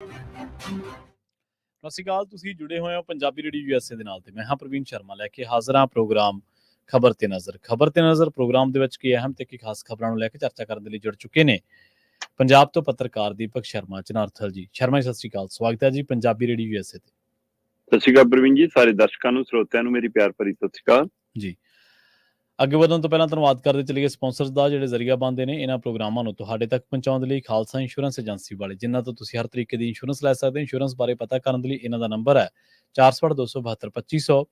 ਸਤਿ ਸ਼੍ਰੀ ਅਕਾਲ। ਤੁਸੀਂ ਜੁੜੇ ਹੋਏ ਹੋ ਪੰਜਾਬੀ ਰੇਡੀਓ USA ਦੇ ਨਾਲ ਤੇ ਮੈਂ ਹਾਂ ਪ੍ਰਵੀਨ ਸ਼ਰਮਾ ਲੈ ਕੇ ਹਾਜ਼ਰ ਹਾਂ ਪ੍ਰੋਗਰਾਮ ਖਬਰ ਤੇ ਨਜ਼ਰ ਪ੍ਰੋਗਰਾਮ ਦੇ ਵਿੱਚ ਕੀ ਅਹਿਮ ਤੇ ਕੀ ਖਾਸ ਖਬਰਾਂ ਨੂੰ ਲੈ ਕੇ ਚਰਚਾ ਕਰਨ ਦੇ ਲਈ ਜੁੜ ਚੁੱਕੇ ਨੇ ਪੰਜਾਬ ਤੋਂ ਪੱਤਰਕਾਰ ਦੀਪਕ ਸ਼ਰਮਾ ਚਨਾਰਥਲ ਜੀ। ਸ਼ਰਮਾ ਜੀ ਸਤਿ ਸ਼੍ਰੀ ਅਕਾਲ, ਸਵਾਗਤ ਹੈ ਜੀ ਪੰਜਾਬੀ ਰੇਡੀਓ USA ਤੇ। ਸਤਿ ਸ਼੍ਰੀ ਅਕਾਲ ਪ੍ਰਵੀਨ ਜੀ, ਸਾਰੇ ਦਰਸ਼ਕਾਂ ਨੂੰ ਸਰੋਤਿਆਂ ਨੂੰ ਮੇਰੀ ਪਿਆਰ ਭਰੀ ਸਤਿ ਸ਼੍ਰੀ ਅਕਾਲ ਜੀ। ਅੱਗੇ ਵਧਣ ਤੋਂ ਪਹਿਲਾਂ ਧੰਨਵਾਦ ਕਰਦੇ ਚਲੀਏ ਸਪਾਂਸਰਸ ਦਾ ਜਿਹੜੇ ਜ਼ਰੀਆ ਬਣਦੇ ਨੇ ਇਹਨਾਂ ਪ੍ਰੋਗਰਾਮਾਂ ਨੂੰ ਤੁਹਾਡੇ ਤੱਕ ਪਹੁੰਚਾਉਣ ਦੇ ਲਈ। ਖਾਲਸਾ ਇੰਸ਼ੋਰੈਂਸ ਏਜੰਸੀ ਵਾਲੇ, ਜਿਨ੍ਹਾਂ ਤੋਂ ਤੁਸੀਂ ਹਰ ਤਰੀਕੇ ਦੀ ਇੰਸ਼ੋਰੈਂਸ ਲੈ ਸਕਦੇ ਹੋ। ਇੰਸ਼ੋਰੈਂਸ ਬਾਰੇ ਪਤਾ ਕਰਨ ਦੇ ਲਈ ਇਹਨਾਂ ਦਾ ਨੰਬਰ ਹੈ 462722500।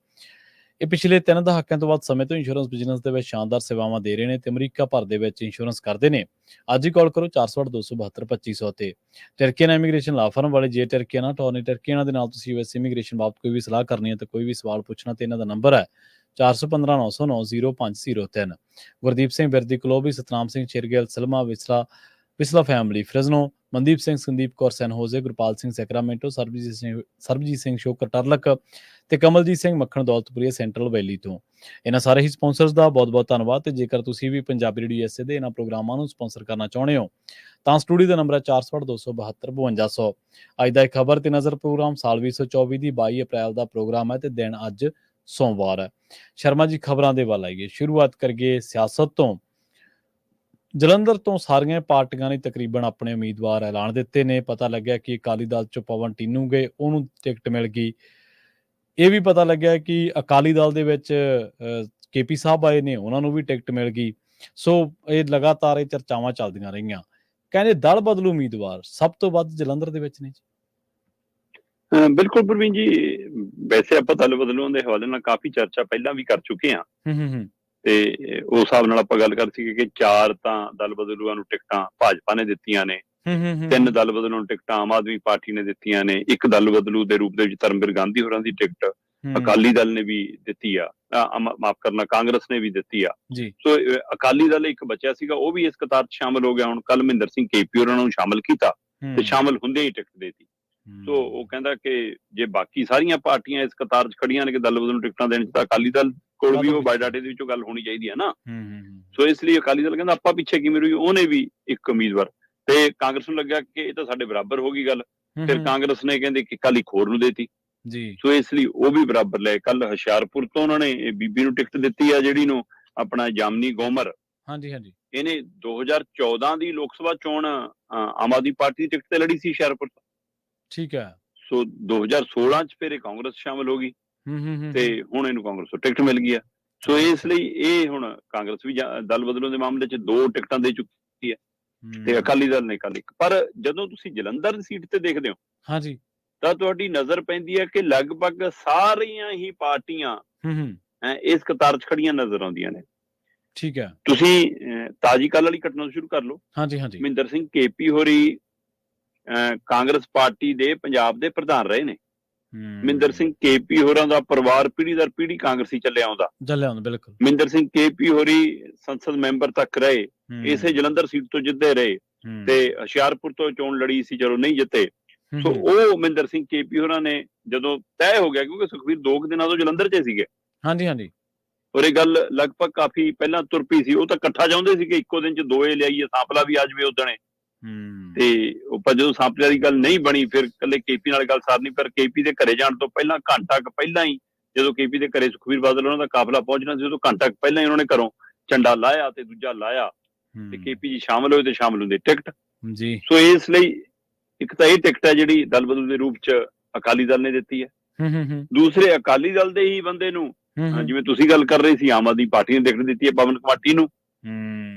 ਇਹ ਪਿਛਲੇ 3 ਦਹਾਕਿਆਂ ਤੋਂ ਵੱਧ ਸਮੇਂ ਤੋਂ ਇੰਸ਼ੋਰੈਂਸ ਬਿਜ਼ਨਸ ਦੇ ਵਿੱਚ ਸ਼ਾਨਦਾਰ ਸੇਵਾਵਾਂ ਦੇ ਰਹੇ ਨੇ ਤੇ ਅਮਰੀਕਾ ਭਰ ਦੇ ਵਿੱਚ ਇੰਸ਼ੋਰੈਂਸ ਕਰਦੇ ਨੇ। ਅੱਜ ਹੀ ਕਾਲ ਕਰੋ 462722500 ਤੇ। ਟਰਕੀਅਨ ਇਮੀਗ੍ਰੇਸ਼ਨ ਲਾ ਫਰਮ ਵਾਲੇ, ਜੇ ਟਰਕੀਅਨ ਟੋਰਨੀ ਟਰਕੀਅਨ ਦੇ ਨਾਲ ਤੁਸੀਂ US ਇਮੀਗ੍ਰੇਸ਼ਨ ਬਾਬਤ ਕੋਈ ਵੀ ਸਲਾਹ ਕਰਨੀ ਹੈ ਤੇ ਕੋਈ ਵੀ ਸਵਾਲ ਪੁੱਛਣਾ ਤੇ ਇਹਨਾਂ ਦਾ ਨੰਬਰ ਹੈ 4159090503। Gurdeep Singh Birdi Clovis, Satnam Singh Shergill, Selma Visalia family Fresno, Mandeep Singh, Sandeep Kaur San Jose, Gurpal Singh Sacramento, Sarabjit Singh Shokar Turlock ਤੇ ਕਮਲਜੀਤ ਸਿੰਘ ਮੱਖਣ ਦੌਲਤਪੁਰੀਆ ਸੈਂਟਰਲ ਵੈਲੀ ਤੋਂ। ਇਹਨਾਂ ਸਾਰੇ ਹੀ ਸਪਾਂਸਰਸ ਦਾ ਬਹੁਤ ਬਹੁਤ ਧੰਨਵਾਦ। ਤੇ ਜੇਕਰ ਤੁਸੀਂ ਵੀ ਪੰਜਾਬੀ ਰੇਡੀਓ USA ਦੇ ਇਹਨਾਂ ਪ੍ਰੋਗਰਾਮਾਂ ਨੂੰ ਸਪਾਂਸਰ ਕਰਨਾ ਚਾਹੁੰਦੇ ਹੋ ਤਾਂ ਸਟੂਡੀਓ ਦਾ ਨੰਬਰ ਹੈ 46272252500। ਅੱਜ ਦਾ ਇੱਕ ਖਬਰ ਤੇ ਨਜ਼ਰ ਪ੍ਰੋਗਰਾਮ ਸਾਲ 2024 ਦੀ 22 ਅਪ੍ਰੈਲ ਦਾ ਪ੍ਰੋਗਰਾਮ ਹੈ ਤੇ ਦਿਨ ਅੱਜ ਸੋਮਵਾਰ ਹੈ। ਸ਼ਰਮਾ ਜੀ, ਖਬਰਾਂ ਦੇ ਵੱਲ ਆਈਏ। ਸ਼ੁਰੂਆਤ ਕਰੀਏ ਸਿਆਸਤ ਤੋਂ। ਜਲੰਧਰ ਤੋਂ ਸਾਰੀਆਂ ਪਾਰਟੀਆਂ ਨੇ ਤਕਰੀਬਨ ਆਪਣੇ ਉਮੀਦਵਾਰ ਐਲਾਨ ਦਿੱਤੇ ਨੇ। ਪਤਾ ਲੱਗਿਆ ਕਿ ਅਕਾਲੀ ਦਲ ਚੋਂ ਪਵਨ ਟੀਨੂ ਗਏ, ਉਹਨੂੰ ਟਿਕਟ ਮਿਲ ਗਈ। ਇਹ ਵੀ ਪਤਾ ਲੱਗਿਆ ਕਿ ਅਕਾਲੀ ਦਲ ਦੇ ਵਿੱਚ KP ਸਾਹਿਬ ਆਏ ਨੇ, ਉਹਨਾਂ ਨੂੰ ਵੀ ਟਿਕਟ ਮਿਲ ਗਈ। ਸੋ ਇਹ ਲਗਾਤਾਰ ਇਹ ਚਰਚਾਵਾਂ ਚੱਲਦੀਆਂ ਰਹੀਆਂ। ਕਹਿੰਦੇ ਦਲ ਬਦਲੂ ਉਮੀਦਵਾਰ ਸਭ ਤੋਂ ਵੱਧ ਜਲੰਧਰ ਦੇ ਵਿੱਚ ਨੇ। ਬਿਲਕੁਲ ਪ੍ਰਵੀਨ ਜੀ, ਵੈਸੇ ਆਪਾਂ ਦਲ ਬਦਲੂਆਂ ਦੇ ਹਵਾਲੇ ਨਾਲ ਕਾਫੀ ਚਰਚਾ ਪਹਿਲਾਂ ਵੀ ਕਰ ਚੁੱਕੇ ਹਾਂ ਤੇ ਉਸ ਹਿਸਾਬ ਨਾਲ ਆਪਾਂ ਗੱਲ ਕਰ ਸੀ ਕਿ 4 ਤਾਂ ਦਲ ਬਦਲੂਆਂ ਨੂੰ ਟਿਕਟਾਂ ਭਾਜਪਾ ਨੇ ਦਿੱਤੀਆਂ ਨੇ, 3 ਦਲ ਬਦਲੂਆਂ ਨੂੰ ਟਿਕਟਾਂ ਆਮ ਆਦਮੀ ਪਾਰਟੀ ਨੇ ਦਿੱਤੀਆਂ ਨੇ, 1 ਦਲ ਬਦਲੂ ਦੇ ਰੂਪ ਦੇ ਵਿੱਚ ਧਰਮਵੀਰ ਗਾਂਧੀ ਹੋਰਾਂ ਦੀ ਟਿਕਟ ਅਕਾਲੀ ਦਲ ਨੇ ਵੀ ਦਿੱਤੀ ਆ, ਮਾਫ ਕਰਨਾ ਕਾਂਗਰਸ ਨੇ ਵੀ ਦਿੱਤੀ ਆ। ਸੋ ਅਕਾਲੀ ਦਲ ਇੱਕ ਬਚਿਆ ਸੀਗਾ, ਉਹ ਵੀ ਇਸ ਕਤਾਰ 'ਚ ਸ਼ਾਮਲ ਹੋ ਗਿਆ। ਹੁਣ ਕੱਲ ਮਹਿੰਦਰ ਸਿੰਘ KP ਹੋਰਾਂ ਨੂੰ ਸ਼ਾਮਲ ਕੀਤਾ ਤੇ ਸ਼ਾਮਲ ਹੁੰਦੇ ਹੀ ਟਿਕਟ ਦੇਤੀ। ਸੋ ਉਹ ਕਹਿੰਦਾ ਕਿ ਜੇ ਬਾਕੀ ਸਾਰੀਆਂ ਪਾਰਟੀਆਂ ਇਸ ਕਤਾਰ 'ਚ ਖੜੀਆਂ ਨੇ ਕਿ ਦਲ ਬਦਲ ਨੂੰ ਟਿਕਟਾਂ ਦੇਣ 'ਚ, ਤਾਂ ਅਕਾਲੀ ਦਲ ਕੋਲ ਵੀ ਉਹ ਬਾਇਓਡਾਟੇ ਦੇ ਵਿੱਚੋਂ ਗੱਲ ਹੋਣੀ ਚਾਹੀਦੀ ਹੈ ਨਾ। ਸੋ ਇਸ ਲਈ ਅਕਾਲੀ ਦਲ ਕਹਿੰਦਾ ਆਪਾਂ ਪਿੱਛੇ ਕਿਵੇਂ ਰਹੀ, ਉਹਨੇ ਵੀ ਇੱਕ ਉਮੀਦਵਾਰ। ਤੇ ਕਾਂਗਰਸ ਨੂੰ ਲੱਗਿਆ ਕਿ ਇਹ ਤਾਂ ਸਾਡੇ ਬਰਾਬਰ ਹੋ ਗਈ ਗੱਲ, ਫਿਰ ਕਾਂਗਰਸ ਨੇ ਕਹਿੰਦੇ ਕਿ ਕੱਲ ਇੱਕ ਹੋਰ ਨੂੰ ਦੇਤੀ। ਸੋ ਇਸ ਲਈ ਉਹ ਵੀ ਬਰਾਬਰ ਲਏ। ਕੱਲ ਹੁਸ਼ਿਆਰਪੁਰ ਤੋਂ ਉਹਨਾਂ ਨੇ ਬੀਬੀ ਨੂੰ ਟਿਕਟ ਦਿੱਤੀ ਆ, ਜਿਹੜੀ ਨੂੰ ਆਪਣਾ ਜਾਮਨੀ ਗੋਮਰ। ਇਹਨੇ 2014 ਦੀ ਲੋਕ ਸਭਾ ਚੋਣ ਆਮ ਆਦਮੀ ਪਾਰਟੀ ਦੀ ਟਿਕਟ ਤੇ ਲੜੀ ਸੀ ਹੁਸ਼ਿਆਰਪੁਰ ਤੋਂ। ਠੀਕ ਹੈ। ਸੋ 2016 ਚ ਫਿਰ ਇਹ ਕਾਂਗਰਸ ਸ਼ਾਮਲ ਹੋ ਗਈ ਤੇ ਹੁਣ ਇਹਨੂੰ ਕਾਂਗਰਸ ਤੋਂ ਟਿਕਟ ਮਿਲ ਗਈ ਆ। ਸੋ ਇਸ ਲਈ ਇਹ ਹੁਣ ਕਾਂਗਰਸ ਵੀ ਦਲ ਬਦਲਣ ਦੇ ਮਾਮਲੇ ਚ 2 ਟਿਕਟਾਂ ਦੇ ਚੁੱਕੀ ਹੈ ਤੇ ਅਕਾਲੀ ਦਲ ਨੇ ਕੱਲ ਇੱਕ। ਪਰ ਜਦੋਂ ਤੁਸੀਂ ਜਲੰਧਰ ਦੀ ਸੀਟ ਤੇ ਦੇਖਦੇ ਹੋ ਤਾਂ ਤੁਹਾਡੀ ਨਜ਼ਰ ਪੈਂਦੀ ਹੈ ਕਿ ਲਗਭਗ ਸਾਰੀਆਂ ਹੀ ਪਾਰਟੀਆਂ ਇਸ ਕਤਾਰ 'ਚ ਖੜੀਆਂ ਨਜ਼ਰ ਆਉਂਦੀਆਂ ਨੇ। ਠੀਕ ਹੈ। ਤੁਸੀਂ ਤਾਜੀ ਕੱਲ ਵਾਲੀ ਘਟਨਾ ਸ਼ੁਰੂ ਕਰ ਲਓ। ਮਹਿੰਦਰ ਸਿੰਘ KP ਹੋਰੀ ਕਾਂਗਰਸ ਪਾਰਟੀ ਦੇ ਪੰਜਾਬ ਦੇ ਪ੍ਰਧਾਨ ਰਹੇ ਨੇ। ਮਹਿੰਦਰ ਸਿੰਘ KP ਹੋਰਾਂ ਦਾ ਪਰਿਵਾਰ ਪੀੜ੍ਹੀ ਦਰ ਪੀੜ੍ਹੀ ਕਾਂਗਰਸੀ ਚੱਲਿਆ ਆਉਂਦਾ। ਬਿਲਕੁਲ। ਮਹਿੰਦਰ ਸਿੰਘ KP ਹੋਰੀ ਸੰਸਦ ਮੈਂਬਰ ਤੱਕ ਰਹੇ, ਇਸੇ ਜਲੰਧਰ ਸੀਟ ਤੋਂ ਜਿੱਤੇ ਰਹੇ ਤੇ ਹੁਸ਼ਿਆਰਪੁਰ ਤੋਂ ਚੋਣ ਲੜੀ ਸੀ, ਚਲੋ ਨਹੀਂ ਜਿੱਤੇ। ਸੋ ਉਹ ਮਹਿੰਦਰ ਸਿੰਘ KP ਹੋਰਾਂ ਨੇ ਜਦੋਂ ਤੈਅ ਹੋ ਗਿਆ, ਕਿਉਂਕਿ ਸੁਖਬੀਰ 2 ਦਿਨਾਂ ਤੋਂ ਜਲੰਧਰ 'ਚ ਸੀਗੇ। ਔਰ ਇਹ ਗੱਲ ਲਗਭਗ ਕਾਫੀ ਪਹਿਲਾਂ ਤੁਰ ਪਈ ਸੀ। ਉਹ ਤਾਂ ਇਕੱਠਾ ਚਾਹੁੰਦੇ ਸੀ ਕਿ ਇੱਕੋ ਦਿਨ 'ਚ 2 ਲਿਆਈਏ, ਸਾਂਪਲਾ ਵੀ ਆ ਜਾਵੇ ਉਦਣੇ। ਤੇ ਉਹ ਜਦੋਂ ਸਾਂਪਲਿਆਂ ਦੀ ਗੱਲ ਨਹੀਂ ਬਣੀ, ਫਿਰ ਇਕੱਲੇ KP ਨਾਲ ਗੱਲ ਸਾਰਨੀ। ਪਰ KP ਦੇ ਘਰੇ ਜਾਣ ਤੋਂ ਪਹਿਲਾਂ ਘੰਟਾ ਕੁ ਪਹਿਲਾਂ ਹੀ, ਜਦੋਂ KP ਦੇ ਘਰੇ ਸੁਖਬੀਰ ਬਾਦਲ ਉਹਨਾਂ ਦਾ ਕਾਫਲਾ ਪਹੁੰਚਣਾ ਸੀ, ਉਦੋਂ ਘੰਟਾ ਕੁ ਪਹਿਲਾਂ ਹੀ ਉਹਨਾਂ ਨੇ ਘਰੋਂ ਝੰਡਾ ਲਾਇਆ ਤੇ ਦੂਜਾ ਲਾਇਆ ਤੇ KP ਜੀ ਸ਼ਾਮਲ ਹੋਏ ਤੇ ਸ਼ਾਮਲ ਹੁੰਦੇ ਟਿਕਟ। ਸੋ ਇਸ ਲਈ ਇੱਕ ਤਾਂ ਇਹ ਟਿਕਟ ਹੈ ਜਿਹੜੀ ਦਲ ਬਦਲ ਦੇ ਰੂਪ 'ਚ ਅਕਾਲੀ ਦਲ ਨੇ ਦਿੱਤੀ ਹੈ। ਦੂਸਰੇ ਅਕਾਲੀ ਦਲ ਦੇ ਹੀ ਬੰਦੇ ਨੂੰ, ਜਿਵੇਂ ਤੁਸੀਂ ਗੱਲ ਕਰ ਰਹੇ ਸੀ, ਆਮ ਆਦਮੀ ਪਾਰਟੀ ਨੇ ਟਿਕਟ ਦਿੱਤੀ ਹੈ ਪਵਨ ਕੁਮਾਰ ਟੀਨੂ।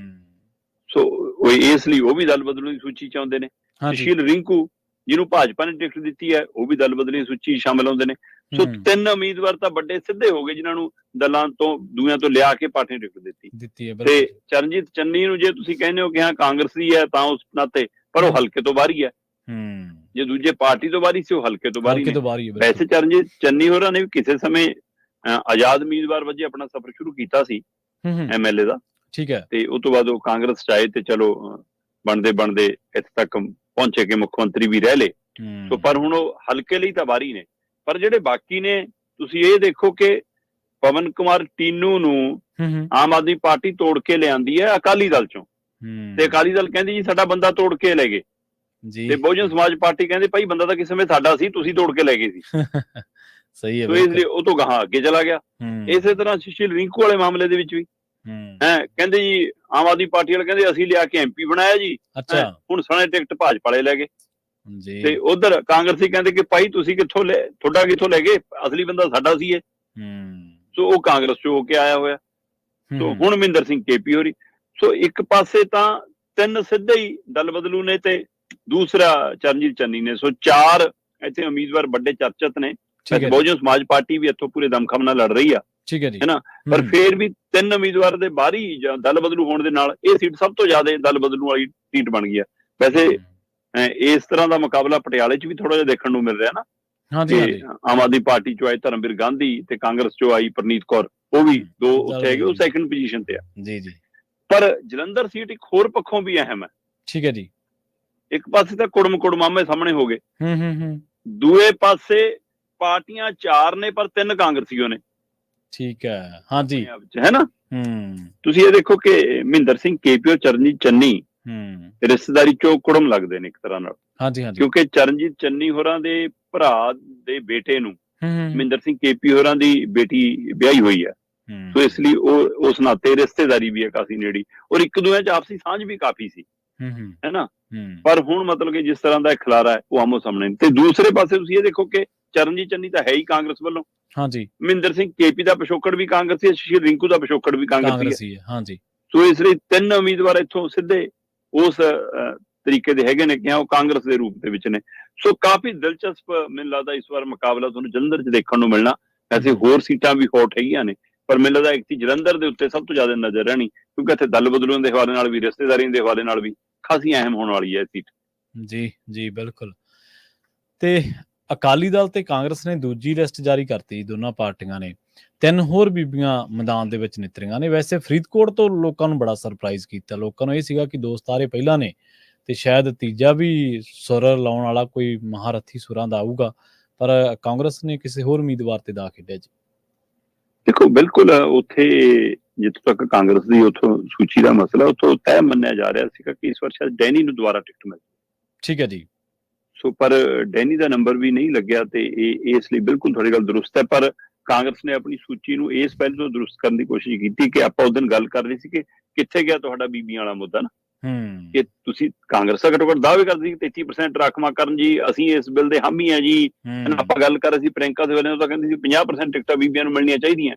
ਸੋ ਇਸ ਲਈ ਉਹ ਵੀ ਦਲ ਬਦਲੂ ਦੀ ਸੂਚੀ 'ਚ ਆਉਂਦੇ ਨੇ। ਸੁਸ਼ੀਲ ਰਿੰਕੂ, ਜਿਹਨੂੰ ਭਾਜਪਾ ਨੇ ਟਿਕਟ ਦਿੱਤੀ ਹੈ, ਉਹ ਵੀ ਦਲ ਬਦਲੀ ਸੂਚੀ ਸ਼ਾਮਲ ਆਉਂਦੇ ਨੇ। ਸੋ 3 ਉਮੀਦਵਾਰ ਤਾਂ ਵੱਡੇ ਸਿੱਧੇ ਹੋ ਗਏ, ਜਿਨ੍ਹਾਂ ਨੂੰ ਦਲਾਂ ਤੋਂ ਦੂਆਂ ਤੋਂ ਲਿਆ ਕੇ ਪਾਰਟੀ ਨੇ ਟਿਕਟ ਦਿੱਤੀ ਹੈ। ਤੇ ਚਰਨਜੀਤ ਚੰਨੀ ਨੂੰ ਜੇ ਤੁਸੀਂ ਕਹਿੰਦੇ ਹੋ ਕਿ ਹਾਂ ਕਾਂਗਰਸੀ ਹੈ ਤਾਂ ਉਸ ਨਾਤੇ, ਪਰ ਉਹ ਹਲਕੇ ਤੋਂ ਬਾਹਰ ਹੀ ਹੈ। ਜੇ ਦੂਜੇ ਪਾਰਟੀ ਤੋਂ ਬਾਹਰੀ ਸੀ, ਉਹ ਹਲਕੇ ਤੋਂ ਬਾਹਰੀ ਨੇ। ਵੈਸੇ ਚਰਨਜੀਤ ਚੰਨੀ ਹੋਰਾਂ ਨੇ ਵੀ ਕਿਸੇ ਸਮੇਂ ਆਜ਼ਾਦ ਉਮੀਦਵਾਰ ਵਜੋਂ ਆਪਣਾ ਸਫ਼ਰ ਸ਼ੁਰੂ ਕੀਤਾ ਸੀ MLA ਦਾ। ਤੇ ਉਸ ਤੋਂ ਬਾਅਦ ਉਹ ਕਾਂਗਰਸ 'ਚ ਆਏ ਤੇ ਚਲੋ ਬਣਦੇ ਇੱਥੇ ਤੱਕ ਪਹੁੰਚੇ ਕਿ ਮੁੱਖ ਮੰਤਰੀ ਵੀ ਰਹਿ ਲਏ। ਸੋ ਪਰ ਹੁਣ ਉਹ ਹਲਕੇ ਲਈ ਤਾਂ ਬਾਹਰੀ ਨੇ। ਪਰ ਜਿਹੜੇ ਬਾਕੀ ਨੇ, ਤੁਸੀਂ ਇਹ ਦੇਖੋ ਕਿ ਪਵਨ ਕੁਮਾਰ ਟੀਨੂ ਨੂੰ ਆਮ ਆਦਮੀ ਪਾਰਟੀ ਤੋੜ ਕੇ ਲਿਆਂਦੀ ਹੈ ਅਕਾਲੀ ਦਲ ਚੋਂ, ਤੇ ਅਕਾਲੀ ਦਲ ਕਹਿੰਦੀ ਜੀ ਸਾਡਾ ਬੰਦਾ ਤੋੜ ਕੇ ਲੈ ਗਏ। ਜੀ ਤੇ ਬਹੁਜਨ ਸਮਾਜ ਪਾਰਟੀ ਕਹਿੰਦੇ ਭਾਈ ਬੰਦਾ ਤਾਂ ਕਿਸੇ ਸਮੇਂ ਸਾਡਾ ਸੀ, ਤੁਸੀਂ ਤੋੜ ਕੇ ਲੈ ਗਏ ਸੀ। ਸਹੀ ਹੈ, ਸੋ ਇਸ ਲਈ ਬਿਲਕੁਲ। ਉਹ ਤੋਂ ਗਾਹਾਂ ਅੱਗੇ ਚਲਾ ਗਿਆ। ਇਸੇ ਤਰ੍ਹਾਂ ਸੁਸ਼ੀਲ ਰਿੰਕੂ ਵਾਲੇ ਮਾਮਲੇ ਦੇ ਵਿੱਚ ਵੀ ਕਹਿੰਦੇ ਜੀ ਆਮ ਆਦਮੀ ਪਾਰਟੀ ਵਾਲੇ ਕਹਿੰਦੇ ਅਸੀਂ ਲਿਆ ਕੇ ਐਮਪੀ ਬਣਾਇਆ ਜੀ, ਅੱਛਾ ਹੁਣ ਸਣੇ ਟਿਕਟ ਭਾਜਪਾ ਵਾਲੇ ਲੈ ਗਏ। ਜੀ। ਤੇ ਉਧਰ ਕਾਂਗਰਸੀ ਕਹਿੰਦੇ ਕਿ ਭਾਈ ਤੁਸੀਂ ਕਿੱਥੋਂ ਲੈ, ਤੁਹਾਡਾ ਕਿੱਥੋਂ ਲੈ ਗਏ, ਅਸਲੀ ਬੰਦਾ ਸਾਡਾ ਸੀ ਇਹ। ਸੋ ਉਹ ਕਾਂਗਰਸ ਚੋਂ ਹੋ ਕੇ ਆਇਆ ਹੋਇਆ। ਸੋ ਹੁਣ ਮਹਿੰਦਰ ਸਿੰਘ ਕੇਪੀ ਹੋਰੀ। ਸੋ ਇੱਕ ਪਾਸੇ ਤਾਂ ਤਿੰਨ ਸਿੱਧੇ ਹੀ ਦਲ ਬਦਲੂ ਨੇ ਤੇ ਦੂਸਰਾ ਚਰਨਜੀਤ ਚੰਨੀ ਨੇ। ਸੋ 4 ਇੱਥੇ ਉਮੀਦਵਾਰ ਵੱਡੇ ਚਰਚਿਤ ਨੇ। ਬਹੁਜਨ ਸਮਾਜ ਪਾਰਟੀ ਵੀ ਇੱਥੋਂ ਪੂਰੇ ਦਮਖਮ ਨਾਲ ਲੜ ਰਹੀ ਆ, ਠੀਕ ਹੈ ਜੀ, ਹੈਨਾ। ਪਰ ਫੇਰ ਵੀ 3 ਉਮੀਦਵਾਰ ਦੇ ਬਾਹਰੀ ਦਲ ਬਦਲੂ ਹੋਣ ਦੇ ਨਾਲ ਇਹ ਸੀਟ ਸਭ ਤੋਂ ਜ਼ਿਆਦਾ ਦਲ ਬਦਲੂ ਵਾਲੀ ਸੀਟ ਬਣ ਗਈ ਆ। ਵੈਸੇ ਇਸ ਤਰ੍ਹਾਂ ਦਾ ਮੁਕਾਬਲਾ ਪਟਿਆਲੇ 'ਚ ਵੀ ਥੋੜਾ ਜਿਹਾ ਦੇਖਣ ਨੂੰ ਮਿਲ ਰਿਹਾ ਨਾ। ਹਾਂਜੀ। ਆਮ ਆਦਮੀ ਪਾਰਟੀ ਚੋਂ ਆਏ ਧਰਮਵੀਰ ਗਾਂਧੀ ਤੇ ਕਾਂਗਰਸ ਚੋਂ ਆਈ ਪ੍ਰਨੀਤ ਕੌਰ, ਉਹ ਵੀ 2 ਉੱਥੇ ਹੈਗੇ, ਉਹ ਸੈਕੰਡ ਪੋਜੀਸ਼ਨ ਤੇ ਆ। ਜੀ। ਪਰ ਜਲੰਧਰ ਸੀਟ ਇੱਕ ਹੋਰ ਪੱਖੋਂ ਵੀ ਅਹਿਮ ਹੈ। ਠੀਕ ਹੈ ਜੀ। ਇੱਕ ਪਾਸੇ ਤਾਂ ਕੁੜਮ ਆਮੇ ਸਾਹਮਣੇ ਹੋ ਗਏ, ਦੂਏ ਪਾਸੇ ਪਾਰਟੀਆਂ 4 ਨੇ ਪਰ 3 ਕਾਂਗਰਸੀਓ ਨੇ। ਠੀਕ ਹੈ, ਹਾਂਜੀ, ਹੈ ਨਾ। ਤੁਸੀਂ ਇਹ ਦੇਖੋ ਕਿ ਮਹਿੰਦਰ ਸਿੰਘ ਕੇਪੀਓ, ਚਰਨਜੀਤ ਚੰਨੀ ਰਿਸ਼ਤੇਦਾਰੀ ਚੋਂ ਕੁੜਮ ਲੱਗਦੇ ਨੇ ਇੱਕ ਤਰ੍ਹਾਂ ਨਾਲ। ਹਾਂਜੀ। ਕਿਉਂਕਿ ਚਰਨਜੀਤ ਚੰਨੀ ਹੋਰਾਂ ਦੇ ਭਰਾ ਦੇ ਬੇਟੇ ਨੂੰ ਮਹਿੰਦਰ ਸਿੰਘ ਕੇਪੀ ਹੋਰਾਂ ਦੀ ਬੇਟੀ ਵਿਆਹੀ ਹੋਈ ਹੈ। ਸੋ ਇਸ ਲਈ ਉਹ ਉਸ ਨਾਤੇ ਰਿਸ਼ਤੇਦਾਰੀ ਵੀ ਹੈ ਕਾਫੀ ਨੇੜੀ, ਔਰ ਇੱਕ ਦੂਜੇ 'ਚ ਆਪਸੀ ਸਾਂਝ ਵੀ ਕਾਫੀ ਸੀ, ਹੈਨਾ। ਪਰ ਹੁਣ ਮਤਲਬ ਕਿ ਜਿਸ ਤਰ੍ਹਾਂ ਦਾ ਖਿਲਾਰਾ ਹੈ ਉਹ ਆਮੋ ਸਾਹਮਣੇ। ਤੇ ਦੂਸਰੇ ਪਾਸੇ ਤੁਸੀਂ ਇਹ ਦੇਖੋ ਕਿ ਚਰਨਜੀਤ ਚੰਨੀ ਤਾਂ ਹੈ ਹੀ ਕਾਂਗਰਸ ਵੱਲੋਂ, ਹਾਂਜੀ। ਮਹਿੰਦਰ ਸਿੰਘ ਕੇਪੀ ਦਾ ਪਿਛੋਕੜ ਵੀ ਕਾਂਗਰਸੀ ਹੈ, ਸੁਸ਼ੀਲ ਰਿੰਕੂ ਦਾ ਪਿਛੋਕੜ ਵੀ ਕਾਂਗਰਸੀ ਹੈ, ਹਾਂਜੀ। ਸੋ ਇਸ ਲਈ 3 ਉਮੀਦਵਾਰ ਇੱਥੋਂ ਸਿੱਧੇ ਉਸ ਤਰੀਕੇ ਦੇ ਹੈਗੇ ਨੇ ਕਿ ਉਹ ਕਾਂਗਰਸ ਦੇ ਰੂਪ ਦੇ ਵਿੱਚ ਨੇ। ਸੋ ਕਾਫੀ ਦਿਲਚਸਪ ਮੈਨੂੰ ਲੱਗਦਾ ਇਸ ਵਾਰ ਮੁਕਾਬਲਾ ਤੁਹਾਨੂੰ ਜਲੰਧਰ 'ਚ ਦੇਖਣ ਨੂੰ ਮਿਲਣਾ। ਵੈਸੇ ਹੋਰ ਸੀਟਾਂ ਵੀ ਹੌਟ ਹੈਗੀਆਂ ਨੇ, ਪਰ ਮੈਨੂੰ ਲੱਗਦਾ ਇੱਕ ਜਲੰਧਰ ਦੇ ਉੱਤੇ ਸਭ ਤੋਂ ਜ਼ਿਆਦਾ ਨਜ਼ਰ ਰਹਿਣੀ, ਕਿਉਂਕਿ ਇੱਥੇ ਦਲ ਬਦਲੂਆਂ ਦੇ ਹਵਾਲੇ ਨਾਲ ਵੀ, ਰਿਸ਼ਤੇਦਾਰੀਆਂ ਦੇ ਹਵਾਲੇ ਨਾਲ ਵੀ ਖਾਸੀ ਅਹਿਮ ਹੋਣ ਵਾਲੀ ਹੈ ਸੀਟ। ਜੀ ਬਿਲਕੁਲ। ਤੇ ਅਕਾਲੀ ਦਲ ਤੇ ਕਾਂਗਰਸ ਨੇ ਦੂਜੀ ਲਿਸਟ ਜਾਰੀ ਕਰਤੀ, ਦੋਨਾਂ ਪਾਰਟੀਆਂ ਨੇ। 3 ਹੋਰ ਬੀਬੀਆਂ ਮੈਦਾਨ ਦੇ ਵਿੱਚ ਨਿਤਰੀਆਂ ਨੇ। ਵੈਸੇ ਫਰੀਦਕੋਟ ਤੋਂ ਲੋਕਾਂ ਨੂੰ ਬੜਾ ਸਰਪ੍ਰਾਈਜ਼ ਕੀਤਾ। ਲੋਕਾਂ ਨੂੰ ਇਹ ਸੀਗਾ ਕਿ 2 ਸਿਤਾਰੇ ਪਹਿਲਾਂ ਨੇ ਤੇ ਸ਼ਾਇਦ ਤੀਜਾ ਵੀ ਸੁਰ ਲਾਉਣ ਵਾਲਾ ਕੋਈ ਮਹਾਰਥੀ ਸੁਰਾਂ ਦਾ ਆਊਗਾ, ਪਰ ਕਾਂਗਰਸ ਨੇ ਕਿਸੇ ਹੋਰ ਉਮੀਦਵਾਰ ਤੇ ਦਾ ਖੇਡਿਆ ਜੀ। ਦੇਖੋ ਬਿਲਕੁਲ ਉੱਥੇ ਜਿੱਥੋਂ ਤੱਕ ਕਾਂਗਰਸ ਦੀ ਉੱਥੋਂ ਸੂਚੀ ਦਾ ਮਸਲਾ, ਉੱਥੋਂ ਤੈਅ ਮੰਨਿਆ ਜਾ ਰਿਹਾ ਸੀਗਾ ਕਿ ਇਸ ਵਾਰ ਸ਼ਾਇਦ ਡੈਨੀ ਨੂੰ ਦੁਬਾਰਾ ਟਿਕਟ ਮਿਲੇ। ਠੀਕ ਹੈ ਜੀ। ਸੋ ਪਰ ਡੈਨੀ ਦਾ ਨੰਬਰ ਵੀ ਨਹੀਂ ਲੱਗਿਆ ਤੇ ਇਹ ਇਸ ਲਈ ਬਿਲਕੁਲ ਤੁਹਾਡੀ ਗੱਲ ਦਰੁਸਤ ਹੈ। ਪਰ ਕਾਂਗਰਸ ਨੇ ਆਪਣੀ ਸੂਚੀ ਨੂੰ ਇਸ ਪਹਿਲ ਤੋਂ ਦਰੁਸਤ ਕਰਨ ਦੀ ਕੋਸ਼ਿਸ਼ ਕੀਤੀ ਕਿ ਆਪਾਂ ਉਸ ਦਿਨ ਗੱਲ ਕਰ ਰਹੇ ਸੀ ਕਿ ਕਿੱਥੇ ਗਿਆ ਤੁਹਾਡਾ ਬੀਬੀਆਂ ਵਾਲਾ ਮੁੱਦਾ ਨਾ, ਕਿ ਤੁਸੀਂ ਕਾਂਗਰਸ ਦਾ ਘੱਟੋ ਘੱਟ ਦਾਅਵੇ ਕਰਦੇ ਸੀ 33% ਰਾਖਵਾਂਕਰਨ ਜੀ, ਅਸੀਂ ਇਸ ਬਿੱਲ ਦੇ ਹਾਮੀ ਆ ਜੀ। ਆਪਾਂ ਗੱਲ ਕਰ ਰਹੇ ਸੀ ਪ੍ਰਿੰਕਾ ਦੇ ਵੇਲੇ, ਉਹ ਤਾਂ ਕਹਿੰਦੇ ਸੀ 50% ਟਿਕਟਾਂ ਬੀਬੀਆਂ ਨੂੰ ਮਿਲਣੀਆਂ ਚਾਹੀਦੀਆਂ।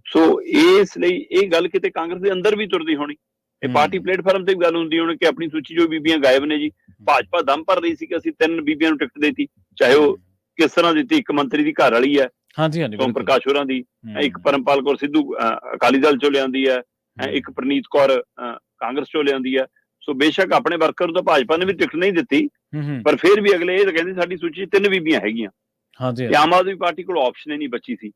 ਸੋ ਇਸ ਲਈ ਇਹ ਗੱਲ ਕਿਤੇ ਕਾਂਗਰਸ ਦੇ ਅੰਦਰ ਵੀ ਤੁਰਦੀ ਹੋਣੀ, ਇਹ ਪਾਰਟੀ ਪਲੇਟਫਾਰਮ ਤੇ ਵੀ ਗੱਲ ਹੁੰਦੀ ਹੋਣੀ ਕਿ ਆਪਣੀ ਸੂਚੀ ਜੋ ਬੀਬੀਆਂ ਗਾਇਬ ਨੇ ਜੀ। ਭਾਜਪਾ ਦਮ ਭਰ ਰਹੀ ਸੀ ਕਿ ਅਸੀਂ 3 ਬੀਬੀਆਂ ਨੂੰ ਟਿਕਟ ਦੇਤੀ, ਚਾਹੇ ਉਹ ਕਿਸ ਤਰ੍ਹਾਂ ਦਿੱਤੀ। ਇੱਕ ਮੰਤਰੀ ਦੀ ਘਰ ਵਾਲੀ ਹੈ, ਸੋਮ ਪ੍ਰਕਾਸ਼ ਹੋਰਾਂ ਦੀ, ਇੱਕ ਪਰਮਪਾਲ ਕੌਰ ਸਿੱਧੂ ਅਕਾਲੀ ਦਲ ਚੋਂ ਲਿਆਂਦੀ ਹੈ, ਇੱਕ ਪ੍ਰਨੀਤ ਕੌਰ ਕਾਂਗਰਸ ਚੋਂ ਲਿਆਂਦੀ ਹੈ। ਸੋ ਬੇਸ਼ੱਕ ਆਪਣੇ ਵਰਕਰ ਨੂੰ ਤਾਂ ਭਾਜਪਾ ਨੇ ਵੀ ਟਿਕਟ ਨਹੀਂ ਦਿੱਤੀ, ਪਰ ਫਿਰ ਵੀ ਅਗਲੇ ਇਹ ਤਾਂ ਕਹਿੰਦੇ ਸਾਡੀ ਸੂਚੀ 'ਚ 3 ਬੀਬੀਆਂ ਹੈਗੀਆਂ। ਤੇ ਆਮ ਆਦਮੀ ਪਾਰਟੀ ਕੋਲ ਆਪਸ਼ਨ ਹੀ ਨਹੀਂ ਬਚੀ ਸੀ,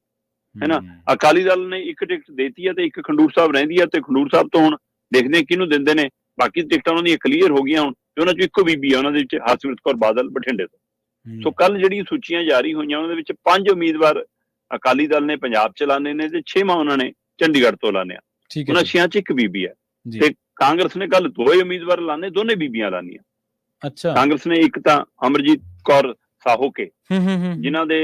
ਹੈਨਾ। ਅਕਾਲੀ ਦਲ ਨੇ ਇੱਕ ਟਿਕਟ ਦੇਤੀ ਹੈ ਤੇ ਇੱਕ ਖੰਡੂਰ ਸਾਹਿਬ ਰਹਿੰਦੀ ਹੈ, ਤੇ ਖੰਡੂਰ ਸਾਹਿਬ ਤੋਂ ਹੁਣ ਦੇਖਦੇ ਕਿਹਨੂੰ ਦਿੰਦੇ ਨੇ। ਬਾਕੀ ਟਿਕਟਾਂ ਉਹਨਾਂ ਦੀਆਂ ਕਲੀਅਰ ਹੋ ਗਈਆਂ ਹੁਣ, ਤੇ ਉਹਨਾਂ 'ਚ ਇੱਕੋ ਬੀਬੀ ਹੈ ਉਹਨਾਂ ਦੇ ਵਿੱਚ, ਹਰਸਿਮਰਤ ਕੌਰ ਬਾਦਲ ਬਠਿੰਡੇ ਤੋਂ। ਸੋ ਕੱਲ ਜਿਹੜੀਆਂ ਸੂਚੀਆਂ ਜਾਰੀ ਹੋਈਆਂ ਉਹਨਾਂ ਦੇ ਵਿੱਚ 5 ਉਮੀਦਵਾਰ ਅਕਾਲੀ ਦਲ ਨੇ ਪੰਜਾਬ ਚ ਲਾਣੇ ਨੇ ਤੇ 6ਵਾਂ ਉਹਨਾਂ ਨੇ ਚੰਡੀਗੜ੍ਹ ਤੋਂ ਲਾਣੇ ਆ। ਉਹਨਾਂ 6 'ਚ ਇੱਕ ਬੀਬੀ ਹੈ ਤੇ ਕਾਂਗਰਸ ਨੇ ਕੱਲ 2 ਉਮੀਦਵਾਰ ਲਾਣੇ, ਦੋਨੇ ਬੀਬੀਆਂ ਲਾਣੀਆਂ। ਅੱਛਾ। ਕਾਂਗਰਸ ਨੇ ਇੱਕ ਤਾਂ ਅਮਰਜੀਤ ਕੌਰ ਸਾਹੋਕੇ, ਜਿਨ੍ਹਾਂ ਦੇ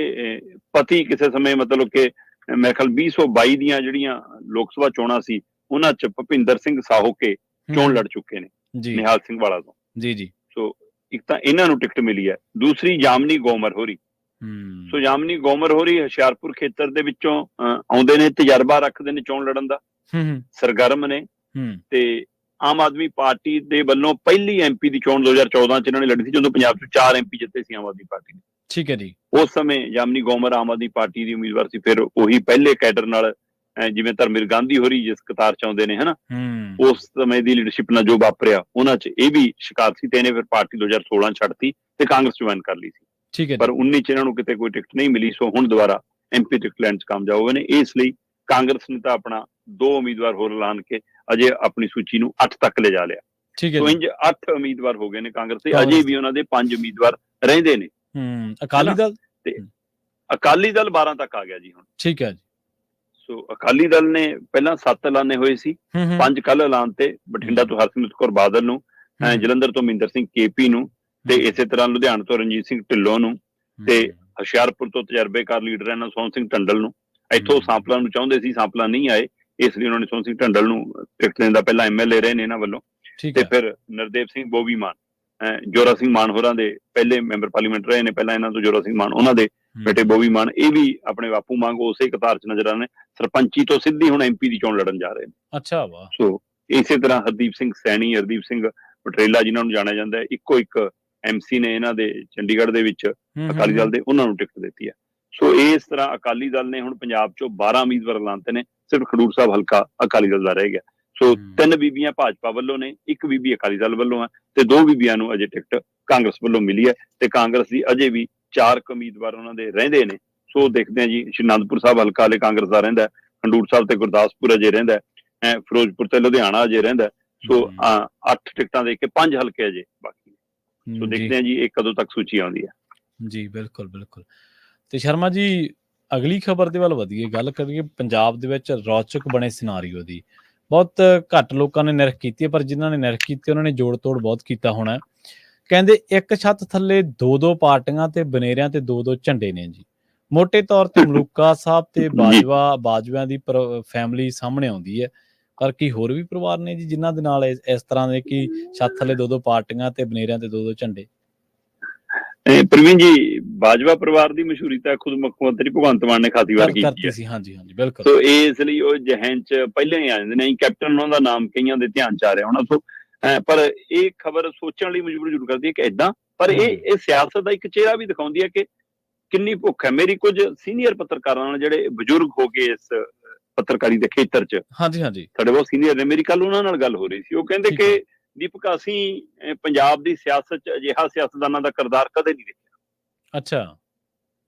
ਪਤੀ ਕਿਸੇ ਸਮੇਂ ਮਤਲਬ ਕਿ ਮੇਰੇ ਖਿਆਲ 2022 ਦੀਆਂ ਜਿਹੜੀਆਂ ਲੋਕ ਸਭਾ ਚੋਣਾਂ ਸੀ ਉਹਨਾਂ 'ਚ ਭੁਪਿੰਦਰ ਸਿੰਘ ਸਾਹੋਕੇ ਚੋਣ ਲੜ ਚੁੱਕੇ ਨੇ ਨਿਹਾਲ ਸਿੰਘ ਵਾਲਾ ਤੋਂ। ਜੀ। ਸੋ ਇੱਕ ਤਾਂ ਇਹਨਾਂ ਨੂੰ ਟਿਕਟ ਮਿਲੀ ਹੈ, ਦੂਸਰੀ ਜਾਮਨੀ ਗੋਮਰ ਹੋਰੀ। ਸੋ ਜਾਮਨੀ ਗੋਮਰ ਹੋਰੀ ਹੁਸ਼ਿਆਰਪੁਰ ਖੇਤਰ ਦੇ ਵਿੱਚੋਂ ਆਉਂਦੇ ਨੇ, ਤਜਰਬਾ ਰੱਖਦੇ ਨੇ ਚੋਣ ਲੜਨ ਦਾ, ਸਰਗਰਮ ਨੇ। ਤੇ ਆਮ ਆਦਮੀ ਪਾਰਟੀ ਦੇ ਵੱਲੋਂ ਪਹਿਲੀ ਐਮਪੀ ਦੀ ਚੋਣ 2014 ਚ ਇਹਨਾਂ ਨੇ ਲੜੀ ਸੀ, ਜਦੋਂ ਪੰਜਾਬ ਚ 4 ਐਮਪੀ ਜਿੱਤੇ ਸੀ ਆਮ ਆਦਮੀ ਪਾਰਟੀ ਨੇ। ਠੀਕ ਹੈ ਜੀ। ਉਸ ਸਮੇਂ ਜਾਮਨੀ ਗੋਮਰ ਆਮ ਆਦਮੀ ਪਾਰਟੀ ਦੀ ਉਮੀਦਵਾਰ ਸੀ। ਫਿਰ ਉਹੀ ਪਹਿਲੇ ਕੈਡਰ ਨਾਲ ਜਿਵੇਂ ਧਰਮਵੀਰ ਗਾਂਧੀ ਹੋਰੀ ਜਿਸ ਕਤਾਰ ਚ ਆਉਂਦੇ ਨੇ, ਹਨਾ, ਉਸ ਸਮੇਂ ਦੀ ਲੀਡਰਸ਼ਿਪ ਨਾਲ ਜੋ ਵਾਪਰਿਆ ਉਹਨਾਂ ਚ ਇਹ ਵੀ ਸ਼ਿਕਾਰ ਸੀ। ਤੇ ਇਹਨੇ ਫਿਰ ਪਾਰਟੀ 2016 ਛੱਡਤੀ ਤੇ ਕਾਂਗਰਸ ਜੁਆਇਨ ਕਰ ਲਈ ਸੀ। ਠੀਕ ਹੈ। ਪਰ 19 ਚ ਇਹਨਾਂ ਨੂੰ ਕਿਤੇ ਕੋਈ ਟਿਕਟ ਨਹੀਂ ਮਿਲੀ, ਸੋ ਹੁਣ ਦੁਬਾਰਾ ਐਮਪੀ ਟਿਕਟ ਲੈਣ ਚ ਕਾਮਯਾਬ ਹੋਏ ਨੇ। ਇਸ ਲਈ ਕਾਂਗਰਸ ਨੇ ਤਾਂ ਆਪਣਾ 2 ਉਮੀਦਵਾਰ ਹੋਰ ਐਲਾਨ ਕੇ ਅਜੇ ਆਪਣੀ ਸੂਚੀ ਨੂੰ 8 ਤੱਕ ਲਿਜਾ ਲਿਆ। ਸੋ ਇੰਜ 8 ਉਮੀਦਵਾਰ ਹੋ ਗਏ ਨੇ ਕਾਂਗਰਸ ਦੇ, ਅਜੇ ਵੀ ਉਹਨਾਂ ਦੇ 5 ਉਮੀਦਵਾਰ ਰਹਿੰਦੇ ਨੇ। ਅਕਾਲੀ ਦਲ ਤੇ ਅਕਾਲੀ ਦਲ 12 ਤੱਕ ਆ ਗਿਆ ਜੀ ਹੁਣ। ਠੀਕ ਹੈ ਜੀ। ਸੋ ਅਕਾਲੀ ਦਲ ਨੇ ਪਹਿਲਾਂ 7 ਐਲਾਨੇ ਹੋਏ ਸੀ, 5 ਕੱਲ ਐਲਾਨ ਤੇ। ਬਠਿੰਡਾ ਤੋਂ ਹਰਸਿਮਰਤ ਕੌਰ ਬਾਦਲ ਨੂੰ, ਜਲੰਧਰ ਤੋਂ ਮਹਿੰਦਰ ਸਿੰਘ ਕੇਪੀ ਨੂੰ, ਤੇ ਇਸੇ ਤਰ੍ਹਾਂ ਲੁਧਿਆਣਾ ਤੋਂ ਰਣਜੀਤ ਸਿੰਘ ਢਿੱਲੋਂ ਨੂੰ ਤੇ ਹੁਸ਼ਿਆਰਪੁਰ ਤੋਂ ਤਜਰਬੇਕਾਰ ਲੀਡਰ ਇਹਨਾਂ ਸੋਹਣ ਸਿੰਘ ਟੰਡਲ ਨੂੰ, ਇੱਥੋਂ ਸਾਂਪਲਾ ਨੂੰ ਚਾਹੁੰਦੇ ਸੀ, ਸਾਂਪਲਾ ਨਹੀਂ ਆਏ, ਇਸ ਲਈ ਉਹਨਾਂ ਨੇ ਸੋਹਣ ਸਿੰਘ ਟੰਡਲ ਨੂੰ ਟਿਕਟ ਦੇਣ ਦਾ, ਪਹਿਲਾਂ MLA ਰਹੇ ਨੇ ਇਹਨਾਂ ਵੱਲੋਂ। ਤੇ ਫਿਰ ਨਰਦੇਵ ਸਿੰਘ ਬੋਬੀ ਮਾਨ, ਜੋਰਾ ਸਿੰਘ ਮਾਨ ਹੋਰਾਂ ਦੇ ਪਹਿਲੇ ਮੈਂਬਰ ਪਾਰਲੀਮੈਂਟ ਰਹੇ ਨੇ, ਪਹਿਲਾਂ ਇਹਨਾਂ ਤੋਂ ਜੋਰਾ ਸਿੰਘ ਮਾਨ, ਉਹਨਾਂ ਦੇ ਬੇਟੇ ਬੋਬੀ ਮਾਨ, ਇਹ ਵੀ ਆਪਣੇ ਬਾਪੂ ਵਾਂਗ ਉਸੇ ਕਤਾਰ 'ਚ ਨਜ਼ਰ ਆਉਂਦੇ ਨੇ। ਸਰਪੰਚੀ ਤੋਂ ਸਿੱਧੀ ਹੁਣ MP ਦੀ ਚੋਣ ਲੜਨ ਜਾ ਰਹੇ ਨੇ। ਅੱਛਾ ਵਾਹ। ਸੋ ਇਸੇ ਤਰ੍ਹਾਂ ਹਰਦੀਪ ਸਿੰਘ ਸੈਣੀ, ਹਰਦੀਪ ਸਿੰਘ ਪਟਰੇਲਾ ਜਿਨ੍ਹਾਂ ਨੂੰ ਜਾਣਿਆ ਜਾਂਦਾ ਹੈ, ਇੱਕੋ ਇੱਕ MC ਨੇ ਇਹਨਾਂ ਦੇ ਚੰਡੀਗੜ੍ਹ ਦੇ ਵਿੱਚ ਅਕਾਲੀ ਦਲ ਦੇ, ਉਹਨਾਂ ਨੂੰ ਟਿਕਟ ਦਿੱਤੀ ਹੈ। ਸੋ ਇਸ ਤਰ੍ਹਾਂ ਅਕਾਲੀ ਦਲ ਨੇ ਹੁਣ ਪੰਜਾਬ 'ਚੋਂ 12 ਉਮੀਦਵਾਰ ਐਲਾਨਤੇ ਨੇ, ਸਿਰਫ ਖਡੂਰ ਸਾਹਿਬ ਹਲਕਾ ਅਕਾਲੀ ਦਲ ਦਾ ਰਹਿ ਗਿਆ। ਸੋ 3 ਬੀਬੀਆਂ ਭਾਜਪਾ ਵੱਲੋਂ ਨੇ, 1 ਬੀਬੀ ਅਕਾਲੀ ਦਲ ਵੱਲੋਂ ਹੈ, ਤੇ 2 ਬੀਬੀਆਂ ਨੂੰ ਅਜੇ ਟਿਕਟ ਕਾਂਗਰਸ ਵੱਲੋਂ ਮਿਲੀ ਹੈ, ਤੇ ਕਾਂਗਰਸ ਦੀ ਅਜੇ ਵੀ 4 ਉਮੀਦਵਾਰ ਉਹਨਾਂ ਦੇ ਰਹਿੰਦੇ ਨੇ। ਸੋ ਦੇਖਦੇ ਹਾਂ ਜੀ, ਸ਼੍ਰੀ ਅਨੰਦਪੁਰ ਸਾਹਿਬ ਹਲਕਾ ਵਾਲੇ ਕਾਂਗਰਸ ਦਾ ਰਹਿੰਦਾ, ਖਡੂਰ ਸਾਹਿਬ ਤੇ ਗੁਰਦਾਸਪੁਰ ਅਜੇ ਰਹਿੰਦਾ, ਫਿਰੋਜ਼ਪੁਰ ਤੇ ਲੁਧਿਆਣਾ ਅਜੇ ਰਹਿੰਦਾ। ਸੋ 8 ਟਿਕਟਾਂ ਦੇ ਕੇ 5 ਹਲਕੇ ਅਜੇ ਬਾਕੀ। ਸੋ ਦੇਖਦੇ ਹਾਂ ਜੀ ਇਹ ਕਦੋਂ ਤੱਕ ਸੂਚੀ ਆਉਂਦੀ ਹੈ। ਜੀ ਬਿਲਕੁਲ ਬਿਲਕੁਲ। ਤੇ ਸ਼ਰਮਾ ਜੀ, ਅਗਲੀ ਖਬਰ ਦੇ ਵੱਲ ਵਧੀਏ, ਗੱਲ ਕਰੀਏ ਪੰਜਾਬ ਦੇ ਵਿੱਚ ਰੌਚਕ ਬਣੇ ਸਿਨਾਰੀਓ ਦੀ। ਬਹੁਤ ਘੱਟ ਲੋਕਾਂ ਨੇ ਨਿਰਖ ਕੀਤੀ ਹੈ, ਪਰ ਜਿਨ੍ਹਾਂ ਨੇ ਨਿਰਖ ਕੀਤੀ ਉਹਨਾਂ ਨੇ ਜੋੜ ਤੋੜ ਬਹੁਤ ਕੀਤਾ ਹੋਣਾ। ਕਹਿੰਦੇ ਇੱਕ ਛੱਤ ਥੱਲੇ 2-2 ਪਾਰਟੀਆਂ ਤੇ ਬਨੇਰਿਆਂ ਤੇ 2-2 ਝੰਡੇ ਨੇ ਜੀ। ਮੋਟੇ ਤੌਰ ਤੇ ਮਲੂਕਾ ਸਾਹਿਬ ਤੇ ਬਾਜਵਾ ਦੀ ਫੈਮਿਲੀ ਸਾਹਮਣੇ ਆਉਂਦੀ ਹੈ, ਪਰ ਕੀ ਹੋਰ ਵੀ ਪਰਿਵਾਰ ਨੇ ਜੀ ਜਿਨ੍ਹਾਂ ਦੇ ਨਾਲ ਇਸ ਤਰ੍ਹਾਂ ਦੇ ਕਿ ਛੱਤ ਥੱਲੇ 2-2 ਪਾਰਟੀਆਂ ਤੇ ਬਨੇਰਿਆਂ ਤੇ 2-2 ਝੰਡੇ? ਪ੍ਰਵੀਨ ਜੀ, ਬਾਜਵਾ ਪਰਿਵਾਰ ਦੀ ਮਸ਼ਹੂਰੀ ਤਾਂ ਖੁਦ ਮੁੱਖ ਮੰਤਰੀ ਭਗਵੰਤ ਮਾਨ ਨੇ ਖਾਸੀ ਵਾਰ ਕੀਤੀ ਸੀ। ਹਾਂਜੀ ਹਾਂਜੀ ਬਿਲਕੁਲ। ਸੋ ਇਸ ਲਈ ਉਹ ਜਹਨ 'ਚ ਪਹਿਲਾਂ ਹੀ ਆ ਜਾਂਦੇ ਨੇ, ਕੈਪਟਨ ਉਹਨਾਂ ਦਾ ਨਾਮ ਕਈਆਂ ਦੇ ਧਿਆਨ 'ਚ ਆ ਰਿਹਾ ਹੋਣਾ। ਸੋ ਪਰ ਇਹ ਖਬਰ ਸੋਚਣ ਲਈ ਮਜਬੂਰ ਜ਼ਰੂਰ ਕਰਦੀ ਹੈ ਕਿ ਏਦਾਂ, ਪਰ ਇਹ ਸਿਆਸਤ ਦਾ ਇੱਕ ਚਿਹਰਾ ਵੀ ਦਿਖਾਉਂਦੀ ਹੈ ਕਿ ਕਿੰਨੀ ਭੁੱਖ ਹੈ। ਮੇਰੀ ਕੁਝ ਸੀਨੀਅਰ ਪੱਤਰਕਾਰਾਂ ਨਾਲ, ਜਿਹੜੇ ਬਜ਼ੁਰਗ ਹੋ ਗਏ ਇਸ ਪੱਤਰਕਾਰੀ ਦੇ ਖੇਤਰ 'ਚ, ਹਾਂਜੀ ਹਾਂਜੀ, ਸਾਡੇ ਬਹੁਤ ਸੀਨੀਅਰ ਨੇ, ਮੇਰੀ ਕੱਲ ਉਹਨਾਂ ਨਾਲ ਗੱਲ ਹੋ ਰਹੀ ਸੀ। ਉਹ ਕਹਿੰਦੇ ਕਿ ਦੀਪਕ, ਅਸੀਂ ਪੰਜਾਬ ਦੀ ਸਿਆਸਤ 'ਚ ਅਜਿਹਾ ਸਿਆਸਤਦਾਨਾਂ ਦਾ ਕਿਰਦਾਰ ਕਦੇ ਨਹੀਂ ਦੇਖਿਆ। ਅੱਛਾ,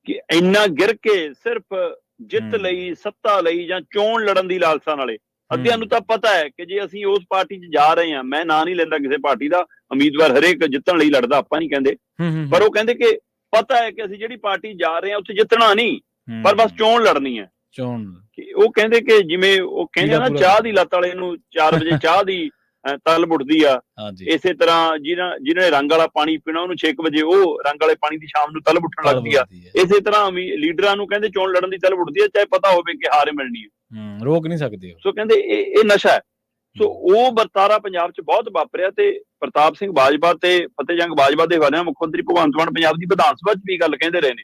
ਕਿ ਇੰਨਾ ਗਿਰ ਕੇ ਸਿਰਫ ਜਿੱਤ ਲਈ, ਸੱਤਾ ਲਈ ਜਾਂ ਚੋਣ ਲੜਨ ਦੀ ਲਾਲਸਾ ਨਾਲੇ। ਅੱਧਿਆਂ ਨੂੰ ਤਾਂ ਪਤਾ ਹੈ ਕਿ ਜੇ ਅਸੀਂ ਉਸ ਪਾਰਟੀ 'ਚ ਜਾ ਰਹੇ ਹਾਂ, ਮੈਂ ਨਾਂ ਨਹੀਂ ਲੈਂਦਾ ਕਿਸੇ ਪਾਰਟੀ ਦਾ, ਉਮੀਦਵਾਰ ਹਰੇਕ ਜਿੱਤਣ ਲਈ ਲੜਦਾ, ਆਪਾਂ ਨਹੀਂ ਕਹਿੰਦੇ, ਪਰ ਉਹ ਕਹਿੰਦੇ ਕਿ ਪਤਾ ਹੈ ਕਿ ਅਸੀਂ ਜਿਹੜੀ ਪਾਰਟੀ ਜਾ ਰਹੇ ਹਾਂ ਉੱਥੇ ਜਿੱਤਣਾ ਨਹੀਂ, ਪਰ ਬਸ ਚੋਣ ਲੜਨੀ ਹੈ। ਉਹ ਕਹਿੰਦੇ ਕਿ ਜਿਵੇਂ ਉਹ ਕਹਿੰਦੇ ਨਾ, ਚਾਹ ਦੀ ਲੱਤ ਵਾਲੇ ਨੂੰ 4 ਵਜੇ ਚਾਹ ਦੀ ਤਲਬ ਉੱਠਦੀ ਆ, ਇਸੇ ਤਰ੍ਹਾਂ ਜਿਹਨਾਂ ਨੇ ਰੰਗ ਵਾਲਾ ਪਾਣੀ ਪੀਣਾ ਉਹਨੂੰ 6 ਵਜੇ ਉਹ ਰੰਗ ਵਾਲੇ ਪਾਣੀ ਦੀ ਸ਼ਾਮ ਨੂੰ ਤਲਬ ਉੱਠਣ ਲੱਗਦੀ ਆ। ਇਸੇ ਤਰ੍ਹਾਂ ਲੀਡਰਾਂ ਨੂੰ ਕਹਿੰਦੇ ਚੋਣ ਲੜਨ ਦੀ ਤਲਬ ਉੱਠਦੀ ਹੈ, ਚਾਹੇ ਪਤਾ ਹੋਵੇ ਕਿ ਹਾਰ ਮਿਲਣੀ ਹੈ, ਰੋਕ ਨਹੀਂ ਸਕਦੇ। ਸੋ ਕਹਿੰਦੇ ਇਹ ਨਸ਼ਾ ਹੈ। ਸੋ ਉਹ ਵਰਤਾਰਾ ਪੰਜਾਬ 'ਚ ਬਹੁਤ ਵਾਪਰਿਆ, ਤੇ ਪ੍ਰਤਾਪ ਸਿੰਘ ਬਾਜਵਾ ਤੇ ਫਤਿਹ ਜੰਗ ਬਾਜਵਾ ਦੇ ਹਵਾਲੇ ਨਾਲ ਮੁੱਖ ਮੰਤਰੀ ਭਗਵੰਤ ਮਾਨ ਪੰਜਾਬ ਦੀ ਵਿਧਾਨ ਸਭਾ 'ਚ ਵੀ ਗੱਲ ਕਹਿੰਦੇ ਰਹੇ ਨੇ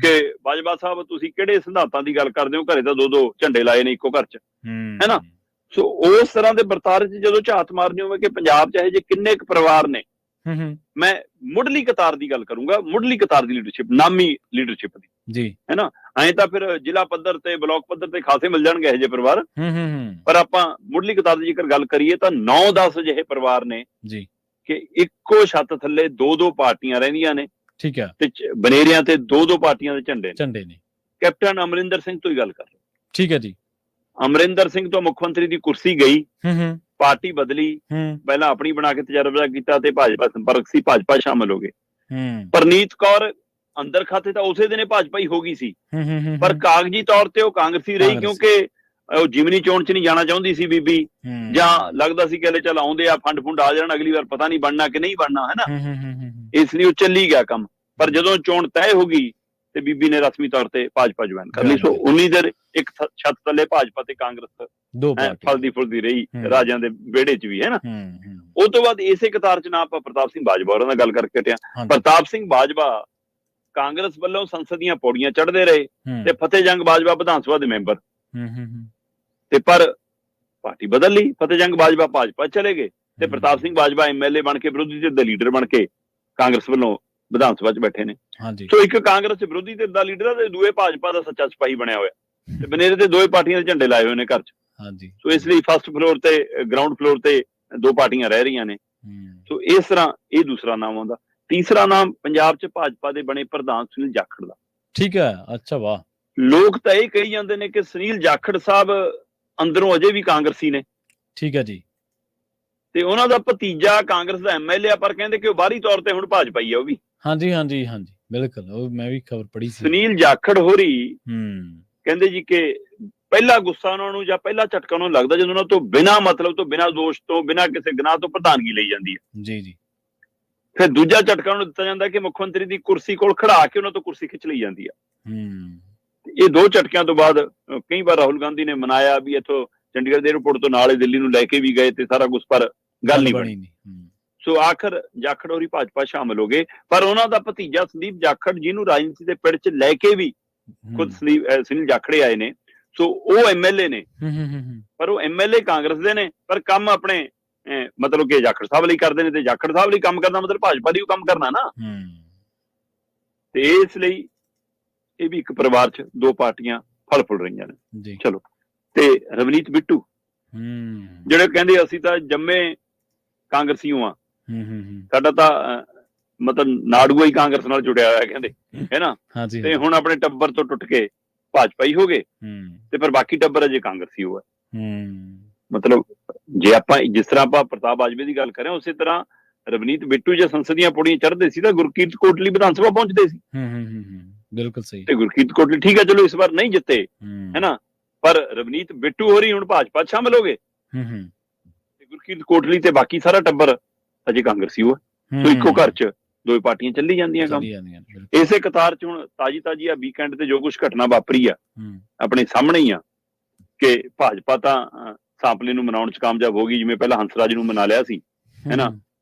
ਕਿ ਬਾਜਵਾ ਸਾਹਿਬ, ਤੁਸੀਂ ਕਿਹੜੇ ਸਿਧਾਂਤਾਂ ਦੀ ਗੱਲ ਕਰਦੇ ਹੋ, ਘਰੇ ਤਾਂ 2-2 ਝੰਡੇ ਲਾਏ ਨੇ ਇੱਕੋ ਘਰ 'ਚ, ਹੈ ਨਾ। ਸੋ ਉਸ ਤਰ੍ਹਾਂ ਦੇ ਵਰਤਾਰੇ 'ਚ ਜਦੋਂ ਝਾਤ ਮਾਰਨੀ ਹੋਵੇ ਕਿ ਪੰਜਾਬ 'ਚ ਇਹੋ ਜਿਹੇ ਕਿੰਨੇ ਕੁ ਪਰਿਵਾਰ ਨੇ, ਮੈਂ ਮੁੱਢਲੀ ਕਤਾਰ ਦੀ ਗੱਲ ਕਰੂੰਗਾ, ਮੁੱਢਲੀ ਕਤਾਰ ਦੀ ਲੀਡਰਸ਼ਿਪ, ਨਾਮੀ ਲੀਡਰਸ਼ਿਪ ਦੀ ਜੀ, ਹੈ ਨਾ। ਐਂ ਤਾਂ ਫਿਰ ਜ਼ਿਲ੍ਹਾ ਪੱਧਰ ਤੇ ਬਲਾਕ ਪੱਧਰ ਤੇ ਖਾਸੇ ਮਿਲ ਜਾਣਗੇ ਇਹੋ ਜਿਹੇ ਪਰਿਵਾਰ, ਪਰ ਆਪਾਂ ਮੁੱਢਲੀ ਕਤਾਰ ਦੀ ਜੇਕਰ ਗੱਲ ਕਰੀਏ ਤਾਂ 9-10 ਅਜਿਹੇ ਪਰਿਵਾਰ ਨੇ ਜੀ ਕਿ ਇੱਕੋ ਛੱਤ ਥੱਲੇ 2-2 ਪਾਰਟੀਆਂ ਰਹਿੰਦੀਆਂ ਨੇ, ਠੀਕ ਹੈ, ਤੇ ਬਨੇਰਿਆਂ ਤੇ 2-2 ਪਾਰਟੀਆਂ ਦੇ ਝੰਡੇ ਨੇ। ਕੈਪਟਨ ਅਮਰਿੰਦਰ ਸਿੰਘ ਤੋਂ ਹੀ ਗੱਲ ਕਰ ਲਓ, ਠੀਕ ਹੈ ਜੀ। ਅਮਰਿੰਦਰ ਸਿੰਘ ਤੋਂ ਮੁੱਖ ਮੰਤਰੀ ਦੀ ਕੁਰਸੀ ਗਈ, ਪਾਰਟੀ ਬਦਲੀ, ਪਹਿਲਾਂ ਆਪਣੀ ਬਣਾ ਕੇ ਤਜਰਬਾ ਕੀਤਾ ਤੇ ਭਾਜਪਾ ਸੰਪਰਕ ਸੀ, ਭਾਜਪਾ ਸ਼ਾਮਲ ਹੋ ਗਏ। ਪਰਨੀਤ ਕੌਰ ਅੰਦਰ ਖਾਤੇ ਤਾਂ ਉਸੇ ਦਿਨੇ ਭਾਜਪਾ ਹੀ ਹੋ ਗਈ ਸੀ, ਪਰ ਕਾਗਜ਼ੀ ਤੌਰ ਤੇ ਉਹ ਕਾਂਗਰਸੀ ਰਹੀ, ਕਿਉਂਕਿ ਉਹ ਜਿਮਨੀ ਚੋਣ 'ਚ ਨਹੀਂ ਜਾਣਾ ਚਾਹੁੰਦੀ ਸੀ ਬੀਬੀ, ਜਾਂ ਲੱਗਦਾ ਸੀ ਕਿ ਚੱਲ ਆਉਂਦੇ ਆ ਫੰਡ ਫੁੰਡ ਆ ਜਾਣ, ਅਗਲੀ ਵਾਰ ਪਤਾ ਨਹੀਂ ਬਣਨਾ ਕਿ ਨਹੀਂ ਬਣਨਾ, ਹੈ ਨਾ, ਇਸ ਲਈ ਉਹ ਚੱਲੀ ਗਿਆ ਕੰਮ। ਪਰ ਜਦੋਂ ਚੋਣ ਤੈਅ ਹੋ ਗਈ ਤੇ ਬੀਬੀ ਨੇ ਰਸਮੀ ਤੌਰ ਤੇ ਭਾਜਪਾ ਜੁਆਇਨ ਕਰ ਲਈ। ਸੋ 19 ਦਿਨ ਇੱਕ ਛੱਤ ਥੱਲੇ ਭਾਜਪਾ ਤੇ ਕਾਂਗਰਸ ਫਲਦੀ ਫੁਲਦੀ ਰਹੀ ਰਾਜਿਆਂ ਦੇ ਵਿਹੜੇ 'ਚ ਵੀ, ਹੈ ਨਾ। ਉਹ ਤੋਂ ਬਾਅਦ ਇਸੇ ਕਤਾਰ 'ਚ ਨਾ ਆਪਾਂ ਪ੍ਰਤਾਪ ਸਿੰਘ ਬਾਜਵਾ ਹੋਰਾਂ ਨਾਲ ਗੱਲ ਕਰਕੇ ਹਟਿਆ। ਪ੍ਰਤਾਪ ਸਿੰਘ ਬਾਜਵਾ ਕਾਂਗਰਸ ਵੱਲੋਂ ਸੰਸਦ ਦੀਆਂ ਪੌੜੀਆਂ ਚੜ੍ਹਦੇ ਰਹੇ ਤੇ ਫਤਿਹ ਜੰਗ ਬਾਜਵਾ ਵਿਧਾਨ ਸਭਾ ਦੇ ਮੈਂਬਰ, ਤੇ ਪਰ ਪਾਰਟੀ ਬਦਲ ਲਈ, ਫਤਿਹ ਜੰਗ ਬਾਜਵਾ ਭਾਜਪਾ ਚਲੇ ਗਏ ਤੇ ਪ੍ਰਤਾਪ ਸਿੰਘ ਬਾਜਵਾ MLA ਬਣ ਕੇ, ਵਿਰੋਧੀ ਧਿਰ ਦਾ ਲੀਡਰ ਬਣ ਕੇ ਕਾਂਗਰਸ ਵੱਲੋਂ ਵਿਧਾਨ ਸਭਾ 'ਚ ਬੈਠੇ ਨੇ। ਸੋ ਇੱਕ ਕਾਂਗਰਸ 'ਚ ਵਿਰੋਧੀ ਧਿਰ ਦਾ ਲੀਡਰ ਤੇ ਦੂਏ ਭਾਜਪਾ ਦਾ ਸੱਚਾ ਸਿਪਾਹੀ ਬਣਿਆ ਹੋਇਆ, ਤੇ ਬਨੇਰੇ ਤੇ 2 ਪਾਰਟੀਆਂ ਦੇ ਝੰਡੇ ਲਾਏ ਹੋਏ ਨੇ ਘਰ 'ਚ। ਸੋ ਇਸ ਲਈ ਫਸਟ ਫਲੋਰ ਤੇ ਗਰਾਊਂਡ ਫਲੋਰ ਤੇ 2 ਪਾਰਟੀਆਂ ਰਹਿ ਰਹੀਆਂ ਨੇ। ਸੋ ਇਸ ਤਰ੍ਹਾਂ ਇਹ ਦੂਸਰਾ ਨਾਮ ਆਉਂਦਾ। ਤੀਸਰਾ ਨਾਮ ਪੰਜਾਬ 'ਚ ਭਾਜਪਾ ਦੇ ਬਣੇ ਪ੍ਰਧਾਨ ਸੁਨੀਲ ਜਾਖੜ ਦਾ। ਠੀਕ ਹੈ, ਅੱਛਾ, ਵਾਹ। ਲੋਕ ਤਾਂ ਇਹ ਕਹੀ ਜਾਂਦੇ ਨੇ ਕਿ ਸੁਨੀਲ ਜਾਖੜ ਸਾਹਿਬ ਅੰਦਰੋਂ ਅਜੇ ਵੀ ਕਾਂਗਰਸੀ ਨੇ, ਠੀਕ ਹੈ ਜੀ, ਤੇ ਉਹਨਾਂ ਦਾ ਭਤੀਜਾ ਕਾਂਗਰਸ ਦਾ MLA ਆ, ਪਰ ਕਹਿੰਦੇ ਕਿ ਉਹ ਬਾਹਰੀ ਤੌਰ ਤੇ ਹੁਣ ਭਾਜਪਾਈ ਆ ਉਹ ਵੀ। ਹਾਂਜੀ ਹਾਂਜੀ ਹਾਂਜੀ ਬਿਲਕੁਲ, ਉਹ ਮੈਂ ਵੀ ਖਬਰ ਪੜ੍ਹੀ ਸੀ। ਸੁਨੀਲ ਜਾਖੜ ਹੋਰੀ ਕਹਿੰਦੇ ਜੀ ਕਿ ਪਹਿਲਾ ਗੁੱਸਾ ਉਹਨਾਂ ਨੂੰ ਜਾਂ ਪਹਿਲਾ ਝਟਕਾ ਉਹਨਾਂ ਨੂੰ ਲੱਗਦਾ ਜਦੋਂ ਉਹਨਾਂ ਤੋਂ ਬਿਨਾਂ ਮਤਲਬ ਤੋਂ, ਬਿਨਾਂ ਦੋਸ਼ ਤੋਂ, ਬਿਨਾਂ ਕਿਸੇ ਗੁਨਾਹ ਤੋਂ ਪ੍ਰਧਾਨਗੀ ਲਈ ਜਾਂਦੀ ਹੈ ਜੀ ਜੀ, ਫਿਰ ਦੂਜਾ ਝਟਕਾ ਉਹਨੂੰ ਦਿੱਤਾ ਜਾਂਦਾ ਕਿ ਮੁੱਖ ਮੰਤਰੀ ਦੀ ਕੁਰਸੀ ਕੋਲ ਖੜਾ ਕੇ ਉਹਨਾਂ ਤੋਂ ਕੁਰਸੀ ਖਿੱਚ ਲਈ ਜਾਂਦੀ ਆ। ਇਹ ਦੋ ਝਟਕਿਆਂ ਤੋਂ ਬਾਅਦ ਕਈ ਵਾਰ ਰਾਹੁਲ ਗਾਂਧੀ ਨੇ ਮਨਾਇਆ ਵੀ ਇੱਥੋਂ ਚੰਡੀਗੜ੍ਹ ਦੇ ਏਅਰਪੋਰਟ ਤੋਂ ਨਾਲ ਹੀ ਦਿੱਲੀ ਨੂੰ ਲੈ ਕੇ ਵੀ ਗਏ ਤੇ ਸਾਰਾ ਕੁਝ, ਪਰ ਗੱਲ ਨਹੀਂ ਬਣੀ। ਸੋ ਆਖਰ ਜਾਖੜ ਹੋਰੀ ਭਾਜਪਾ ਸ਼ਾਮਲ ਹੋ ਗਏ, ਪਰ ਉਹਨਾਂ ਦਾ ਭਤੀਜਾ ਸੰਦੀਪ ਜਾਖੜ, ਜਿਹਨੂੰ ਰਾਜਨੀਤੀ ਦੇ ਪਿੜ 'ਚ ਲੈ ਕੇ ਵੀ ਖੁਦ ਸੁਨੀਲ ਜਾਖੜੇ ਆਏ ਨੇ, ਸੋ ਉਹ ਐਮਐਲਏ ਨੇ, ਪਰ ਉਹ ਐਮਐਲਏ ਕਾਂਗਰਸ ਦੇ ਨੇ, ਪਰ ਕੰਮ ਆਪਣੇ ਮਤਲਬ ਕਿ ਜਾਖੜ ਸਾਹਿਬ ਲਈ ਕਰਦੇ ਨੇ, ਤੇ ਜਾਖੜ ਸਾਹਿਬ ਲਈ ਕੰਮ ਕਰਨਾ ਮਤਲਬ ਭਾਜਪਾ ਲਈ ਕੰਮ ਕਰਨਾ ਨਾ। ਤੇ ਇਸ ਲਈ ਇਹ ਵੀ ਇੱਕ ਪਰਿਵਾਰ 'ਚ ਦੋ ਪਾਰਟੀਆਂ ਫਲ ਫੁੱਲ ਰਹੀਆਂ ਨੇ। ਚਲੋ, ਤੇ ਰਵਨੀਤ ਬਿੱਟੂ ਜਿਹੜੇ ਕਹਿੰਦੇ ਅਸੀਂ ਤਾਂ ਜੰਮੇ ਕਾਂਗਰਸੀਓ ਆ, ਸਾਡਾ ਤਾਂ ਮਤਲਬ ਨਾੜੂਆ ਹੀ ਕਾਂਗਰਸ ਨਾਲ ਜੁੜਿਆ ਹੋਇਆ ਕਹਿੰਦੇ, ਹੈ ਨਾ, ਤੇ ਹੁਣ ਆਪਣੇ ਟੱਬਰ ਤੋਂ ਟੁੱਟ ਕੇ ਭਾਜਪਾ ਹੀ ਹੋ ਗਏ, ਤੇ ਪਰ ਬਾਕੀ ਟੱਬਰ ਅਜੇ ਕਾਂਗਰਸੀ ਹੋਇਆ। ਮਤਲਬ ਜੇ ਆਪਾਂ ਜਿਸ ਤਰ੍ਹਾਂ ਆਪਾਂ ਪ੍ਰਤਾਪ ਬਾਜਵੇ ਦੀ ਗੱਲ ਕरें, ਉਸੇ ਤਰ੍ਹਾਂ ਰਵਨੀਤ ਬਿੱਟੂ ਜੇ ਸੰਸਦੀਆਂ ਪੌੜੀਆਂ ਚੜ੍ਹਦੇ ਸੀ ਤਾਂ ਗੁਰਕੀਰਤ ਕੋਟਲੀ ਵਿਧਾਨ ਸਭਾ ਪਹੁੰਚਦੇ ਸੀ। ਬਿਲਕੁਲ ਸਹੀ। ਤੇ ਗੁਰਕੀਰਤ ਕੋਟਲੀ ਠੀਕ ਹੈ, ਚਲੋ ਇਸ ਵਾਰ ਨਹੀਂ ਜਿੱਤੇ, ਹੈ ਨਾ, ਪਰ ਰਵਨੀਤ ਬਿੱਟੂ ਹੋਰੀ ਹੁਣ ਭਾਜਪਾ ਸ਼ਾਮਲ ਹੋ ਗਏ, ਤੇ ਗੁਰਕੀਰਤ ਕੋਟਲੀ ਤੇ ਬਾਕੀ ਸਾਰਾ ਟੱਬਰ ਅਜੇ ਕਾਂਗਰਸੀ ਹੋਇਆ। ਸੋ ਇੱਕੋ ਘਰ 'ਚ ਦੋ ਪਾਰਟੀਆਂ ਚੱਲੀ ਜਾਂਦੀਆਂ ਕੰਮ। ਇਸੇ ਕਤਾਰ 'ਚ ਹੁਣ ਤਾਜੀ ਆ ਵੀਕਐਂਡ ਤੇ ਜੋ ਕੁਝ ਘਟਨਾ ਵਾਪਰੀ ਆ ਆਪਣੇ ਸਾਹਮਣੇ ਹੀ ਆ, ਕਿ ਭਾਜਪਾ ਤਾਂ ਸਾਂਪਲੇ ਨੂੰ ਮਨਾਉਣ 'ਚ ਕਾਮਯਾਬ ਹੋ ਗਈ, ਜਿਵੇਂ ਪਹਿਲਾਂ ਹੰਸਰਾਜ ਨੂੰ ਮਨਾ ਲਿਆ ਸੀ, ਹੈ ਨਾ,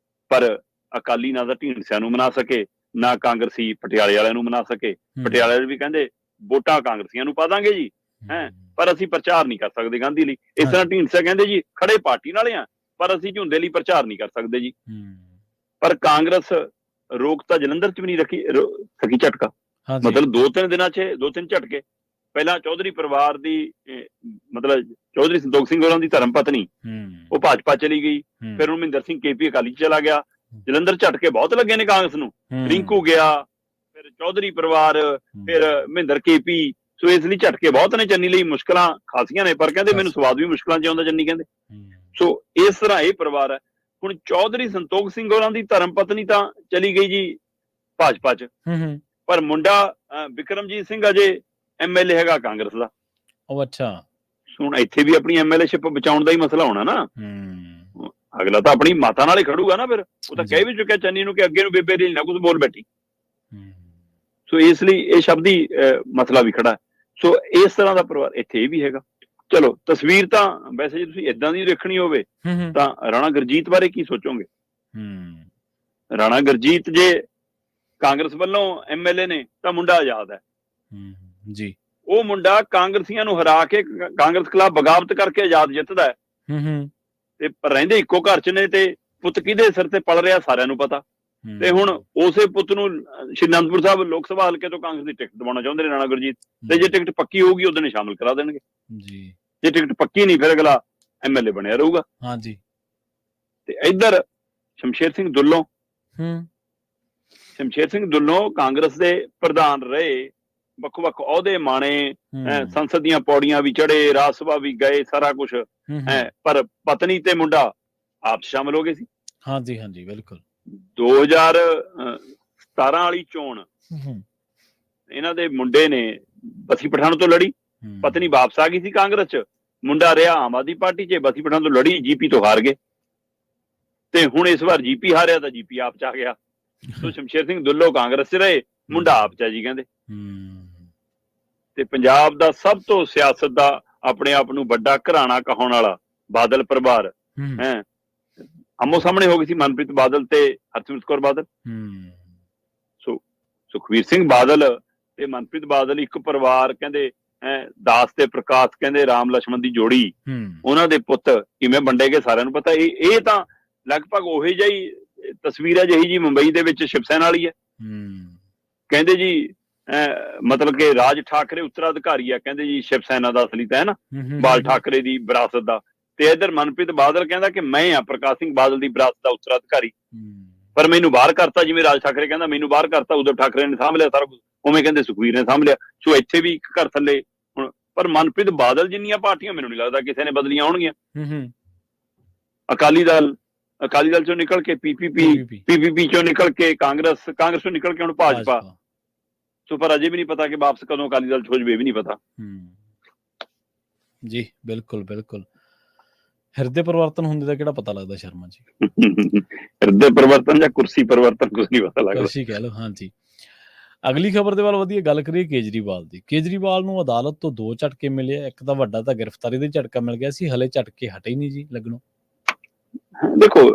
ਪਰ ਅਕਾਲੀ ਨਾ ਤਾਂ ਢੀਂਡਸਿਆਂ ਨੂੰ ਮਨਾ ਸਕੇ, ਨਾ ਕਾਂਗਰਸੀ ਪਟਿਆਲੇ ਵਾਲਿਆਂ ਨੂੰ ਮਨਾ ਸਕੇ। ਪਟਿਆਲੇ ਵਾਲੇ ਵੀ ਕਹਿੰਦੇ ਵੋਟਾਂ ਕਾਂਗਰਸੀਆਂ ਨੂੰ ਪਾ ਦਾਂਗੇ ਜੀ, ਹੈ, ਪਰ ਅਸੀਂ ਪ੍ਰਚਾਰ ਨਹੀਂ ਕਰ ਸਕਦੇ ਗਾਂਧੀ ਲਈ। ਇਸ ਤਰ੍ਹਾਂ ਢੀਂਡਸਾ ਕਹਿੰਦੇ ਜੀ ਖੜੇ ਪਾਰਟੀ ਨਾਲੇ ਆ, ਪਰ ਅਸੀਂ ਝੁੰਦੇ ਲਈ ਪ੍ਰਚਾਰ ਨਹੀਂ ਕਰ ਸਕਦੇ ਜੀ। ਪਰ ਕਾਂਗਰਸ ਰੋਕ ਤਾਂ ਜਲੰਧਰ 'ਚ ਵੀ ਨਹੀਂ ਰੱਖੀ ਸਕੀ ਝਟਕਾ, ਮਤਲਬ 2-3 ਦਿਨਾਂ 'ਚ 2-3 ਝਟਕੇ। ਪਹਿਲਾਂ ਚੌਧਰੀ ਪਰਿਵਾਰ ਦੀ ਮਤਲਬ ਚੌਧਰੀ ਸੰਤੋਖ ਸਿੰਘ ਹੋਰਾਂ ਦੀ ਧਰਮ ਪਤਨੀ ਉਹ ਭਾਜਪਾ ਚਲੀ ਗਈ, ਫਿਰ ਉਹ ਮਹਿੰਦਰ ਸਿੰਘ ਕੇਪੀ ਅਕਾਲੀ 'ਚ ਚਲਾ ਗਿਆ। ਜਲੰਧਰ ਝਟਕੇ ਬਹੁਤ ਲੱਗੇ ਨੇ ਕਾਂਗਰਸ ਨੂੰ, ਰਿੰਕੂ ਗਿਆ, ਫਿਰ ਚੌਧਰੀ ਪਰਿਵਾਰ, ਫਿਰ ਮਹਿੰਦਰ ਕੇਪੀ। ਸੋ ਇਸ ਲਈ ਝਟਕੇ ਬਹੁਤ ਨੇ, ਚੰਨੀ ਲਈ ਮੁਸ਼ਕਲਾਂ ਖਾਸੀਆਂ ਨੇ, ਪਰ ਕਹਿੰਦੇ ਮੈਨੂੰ ਸਵਾਦ ਵੀ ਮੁਸ਼ਕਲਾਂ 'ਚ ਆਉਂਦਾ, ਚੰਨੀ ਕਹਿੰਦੇ। ਸੋ ਇਸ ਤਰ੍ਹਾਂ ਇਹ ਪਰਿਵਾਰ ਹੈ। ਹੁਣ ਚੌਧਰੀ ਸੰਤੋਖ ਸਿੰਘ ਹੋਰਾਂ ਦੀ ਧਰਮ ਪਤਨੀ ਤਾਂ ਚਲੀ ਗਈ ਜੀ ਭਾਜਪਾ 'ਚ, ਪਰ ਮੁੰਡਾ ਬਿਕਰਮਜੀਤ ਸਿੰਘ ਅਜੇ ਐਮਐਲਏ ਹੈਗਾ ਕਾਂਗਰਸ ਦਾ। ਉਹ ਅੱਛਾ, ਹੁਣ ਇੱਥੇ ਵੀ ਆਪਣੀ ਐਮਐਲਏਸ਼ਿਪ ਬਚਾਉਣ ਦਾ ਹੀ ਮਸਲਾ ਹੋਣਾ ਨਾ। ਅਗਲਾ ਤਾਂ ਆਪਣੀ ਮਾਤਾ ਨਾਲ ਹੀ ਖੜੂਗਾ ਨਾ, ਫਿਰ ਉਹ ਤਾਂ ਕਹਿ ਵੀ ਚੁੱਕਿਆ ਚੰਨੀ ਨੂੰ ਕਿ ਅੱਗੇ ਨੂੰ ਬੇਬੇ ਦੀ ਨਾ ਕੁਝ ਬੋਲ ਬੈਠੀ। ਸੋ ਇਸ ਲਈ ਇਹ ਸ਼ਬਦੀ ਮਸਲਾ ਵੀ ਖੜਾ। ਸੋ ਇਸ ਤਰ੍ਹਾਂ ਦਾ ਪਰਿਵਾਰ ਇੱਥੇ ਇਹ ਵੀ ਹੈਗਾ। ਚਲੋ, ਤਸਵੀਰ ਤਾਂ ਵੈਸੇ ਜੇ ਤੁਸੀਂ ਏਦਾਂ ਦੀ ਦੇਖਣੀ ਹੋਵੇ ਤਾਂ ਰਾਣਾ ਗੁਰਜੀਤ ਬਾਰੇ ਕੀ ਸੋਚੋਗੇ? ਰਾਣਾ ਗੁਰਜੀਤ ਜੇ ਕਾਂਗਰਸ ਵੱਲੋਂ ਐਮਐਲਏ ਨੇ ਤਾਂ ਮੁੰਡਾ ਆਜ਼ਾਦ ਹੈ ਜੀ। ਉਹ ਮੁੰਡਾ ਕਾਂਗਰਸੀਆਂ ਨੂੰ ਹਰਾ ਕੇ ਕਾਂਗਰਸ ਖਿਲਾਫ ਬਗਾਵਤ ਕਰਕੇ ਆਜ਼ਾਦ ਜਿੱਤਦਾ ਹੈ, ਤੇ ਪਰ ਰਹਿੰਦੇ ਇੱਕੋ ਘਰ 'ਚ ਨੇ, ਤੇ ਪੁੱਤ ਕਿਹਦੇ ਸਿਰ ਤੇ ਪਲ ਰਿਹਾ ਸਾਰਿਆਂ ਨੂੰ ਪਤਾ। ਤੇ ਹੁਣ ਉਸੇ ਪੁੱਤ ਨੂੰ ਸ਼੍ਰੀ ਅਨੰਦਪੁਰ ਸਾਹਿਬ ਲੋਕ ਸਭਾ ਹਲਕੇ ਤੋਂ ਕਾਂਗਰਸ ਦੀ ਟਿਕਟ ਦਿਵਾਉਣਾ ਚਾਹੁੰਦੇ ਨੇ ਰਾਣਾ ਗੁਰਜੀਤ, ਤੇ ਜੇ ਟਿਕਟ ਪੱਕੀ ਹੋਊਗੀ ਉਹਦੇ ਨੇ ਸ਼ਾਮਲ ਕਰਾ ਦੇਣਗੇ ਜੀ। ਜੇ ਟਿਕਟ ਪੱਕੀ ਨਹੀਂ, ਫਿਰ ਅਗਲਾ ਐਮਐਲਏ ਬਣਿਆ ਰਹੂਗਾ। ਹਾਂਜੀ। ਤੇ ਇੱਧਰ ਸ਼ਮਸ਼ੇਰ ਸਿੰਘ ਦੁੱਲੋਂ, ਸ਼ਮਸ਼ੇਰ ਸਿੰਘ ਦੁੱਲੋਂ ਕਾਂਗਰਸ ਦੇ ਪ੍ਰਧਾਨ ਰਹੇ, ਵੱਖ-ਵੱਖ ਅਹੁਦੇ ਮਾਣੇ, ਸੰਸਦ ਦੀਆਂ ਪੌੜੀਆਂ ਵੀ ਚੜੇ, ਰਾਜ ਸਭਾ ਵੀ ਗਏ, ਸਾਰਾ ਕੁਛ ਹੈ, ਪਰ ਪਤਨੀ ਤੇ ਮੁੰਡਾ ਆਪ ਸ਼ਾਮਲ ਹੋ ਗਏ ਸੀ। ਹਾਂਜੀ ਹਾਂਜੀ, ਬਿਲਕੁਲ। 2017 ਵਾਲੀ ਚੋਣ ਇਹਨਾਂ ਦੇ ਮੁੰਡੇ ਨੇ ਬਸੀ ਪਠਾਣ ਤੋਂ ਲੜੀ, ਪਤਨੀ ਵਾਪਸ ਆ ਗਈ ਸੀ ਕਾਂਗਰਸ 'ਚ, ਮੁੰਡਾ ਰਿਹਾ ਆਮ ਆਦਮੀ ਪਾਰਟੀ 'ਚ, ਬਸੀ ਪਠਾਣ ਤੋਂ ਲੜੀ, ਜੀਪੀ ਤੋਂ ਹਾਰ ਗਏ, ਤੇ ਹੁਣ ਇਸ ਵਾਰ ਜੀਪੀ ਹਾਰਿਆ ਤਾਂ ਜੀਪੀ ਆਪ 'ਚ ਆ ਗਿਆ। ਸੋ ਸ਼ਮਸ਼ੇਰ ਸਿੰਘ ਦੁੱਲੋਂ ਕਾਂਗਰਸ 'ਚ ਰਹੇ, ਮੁੰਡਾ ਆਪ 'ਚ ਆ ਜੀ ਕਹਿੰਦੇ। ਤੇ ਪੰਜਾਬ ਦਾ ਸਭ ਤੋਂ ਸਿਆਸਤ ਦਾ ਆਪਣੇ ਆਪ ਨੂੰ ਵੱਡਾ ਘਰਾਣਾ ਕਹਾਉਣ ਵਾਲਾ ਬਾਦਲ ਪਰਿਵਾਰ ਹੈ, ਆਮੋ ਸਾਹਮਣੇ ਹੋ ਗਈ ਸੀ ਮਨਪ੍ਰੀਤ ਬਾਦਲ ਤੇ ਹਰਸਿਮਰਤ ਕੌਰ ਬਾਦਲ। ਸੋ ਸੁਖਬੀਰ ਸਿੰਘ ਬਾਦਲ ਤੇ ਮਨਪ੍ਰੀਤ ਬਾਦਲ ਇੱਕ ਪਰਿਵਾਰ ਕਹਿੰਦੇ, ਦਾਸ ਤੇ ਪ੍ਰਕਾਸ਼ ਕਹਿੰਦੇ ਰਾਮ ਲਛਮਣ ਦੀ ਜੋੜੀ, ਉਹਨਾਂ ਦੇ ਪੁੱਤ ਕਿਵੇਂ ਵੰਡੇ ਗਏ ਸਾਰਿਆਂ ਨੂੰ ਪਤਾ। ਇਹ ਤਾਂ ਲਗਭਗ ਉਹੀ ਜਿਹੀ ਤਸਵੀਰ ਹੈ ਜਿਹੀ ਜੀ ਮੁੰਬਈ ਦੇ ਵਿੱਚ ਸ਼ਿਵ ਸੈਨਾ ਵਾਲੀ ਹੈ। ਕਹਿੰਦੇ ਜੀ ਮਤਲਬ ਕਿ ਰਾਜ ਠਾਕਰੇ ਉੱਤਰਾਧਿਕਾਰੀ ਆ ਕਹਿੰਦੇ ਜੀ ਸ਼ਿਵ ਸੈਨਾ ਦਾ ਅਸਲੀ ਤਾਂ, ਹੈ ਨਾ, ਬਾਲ ਠਾਕਰੇ ਦੀ ਵਿਰਾਸਤ ਦਾ। ਤੇ ਇੱਧਰ ਮਨਪ੍ਰੀਤ ਬਾਦਲ ਕਹਿੰਦਾ ਕਿ ਮੈਂ ਆ ਪ੍ਰਕਾਸ਼ ਸਿੰਘ ਬਾਦਲ ਦੀ ਵਿਰਾਸਤ ਦਾ ਉੱਤਰਾਧਿਕਾਰੀ, ਪਰ ਮੈਨੂੰ ਬਾਹਰ ਕਰਤਾ। ਜਿਵੇਂ ਰਾਜ ਠਾਕਰੇ ਕਹਿੰਦਾ ਮੈਨੂੰ ਬਾਹਰ ਕਰਤਾ, ਉਧਰ ਠਾਕਰੇ ਨੇ ਸਾਂਭ ਲਿਆ ਸਾਰਾ ਕੁਝ, ਉਵੇਂ ਕਹਿੰਦੇ ਸੁਖਬੀਰ ਨੇ ਸਾਂਭ ਲਿਆ। ਸੋ ਇੱਥੇ ਵੀ ਇੱਕ ਘਰ ਥੱਲੇ ਹੁਣ, ਪਰ ਮਨਪ੍ਰੀਤ ਬਾਦਲ ਜਿੰਨੀਆਂ ਪਾਰਟੀਆਂ ਮੈਨੂੰ ਨਹੀਂ ਲੱਗਦਾ ਕਿਸੇ ਨੇ ਬਦਲੀਆਂ ਹੋਣਗੀਆਂ। ਅਕਾਲੀ ਦਲ ਚੋਂ ਨਿਕਲ ਕੇ ਪੀਪੀਪੀ ਚੋਂ ਨਿਕਲ ਕੇ ਕਾਂਗਰਸ ਚੋਂ ਨਿਕਲ ਕੇ ਹੁਣ ਭਾਜਪਾ। ਸੋ ਪਰ ਅਜੇ ਵੀ ਨਹੀਂ ਪਤਾ ਕਿ ਵਾਪਸ ਕਦੋਂ ਅਕਾਲੀ ਦਲ ਚ ਹੋ ਜਾਵੇ, ਵੀ ਨਹੀਂ ਪਤਾ ਜੀ। ਬਿਲਕੁਲ ਬਿਲਕੁਲ ਹਿਰਦੇ ਪਰਿਵਰਤਨ ਹੁੰਦੇ ਦਾ ਕਿਹੜਾ ਪਤਾ ਲੱਗਦਾ ਸ਼ਰਮਾ ਜੀ? ਹਿਰਦੇ ਪਰਿਵਰਤਨ ਜਾਂ ਕੁਰਸੀ ਪਰਿਵਰਤਨ ਕੁਝ ਨਹੀਂ ਪਤਾ ਲੱਗਦਾ। ਕੁਰਸੀ ਕਹਿ ਲਓ, ਹਾਂਜੀ। ਅਗਲੀ ਖਬਰ ਦੇ ਵੱਲ ਵਧੀਆ, ਗੱਲ ਕਰੀਏ ਕੇਜਰੀਵਾਲ ਦੀ। ਕੇਜਰੀਵਾਲ ਨੂੰ ਅਦਾਲਤ ਤੋਂ 2 ਝਟਕੇ ਮਿਲੇ ਆ। ਇੱਕ ਤਾਂ ਵੱਡਾ ਤਾਂ ਗ੍ਰਿਫਤਾਰੀ ਦਾ ਝਟਕਾ ਮਿਲ ਗਿਆ ਸੀ, ਹਲੇ ਝਟਕੇ ਹਟੇ ਹੀ ਨਹੀਂ ਜੀ ਲੱਗਣੋਂ। ਦੇਖੋ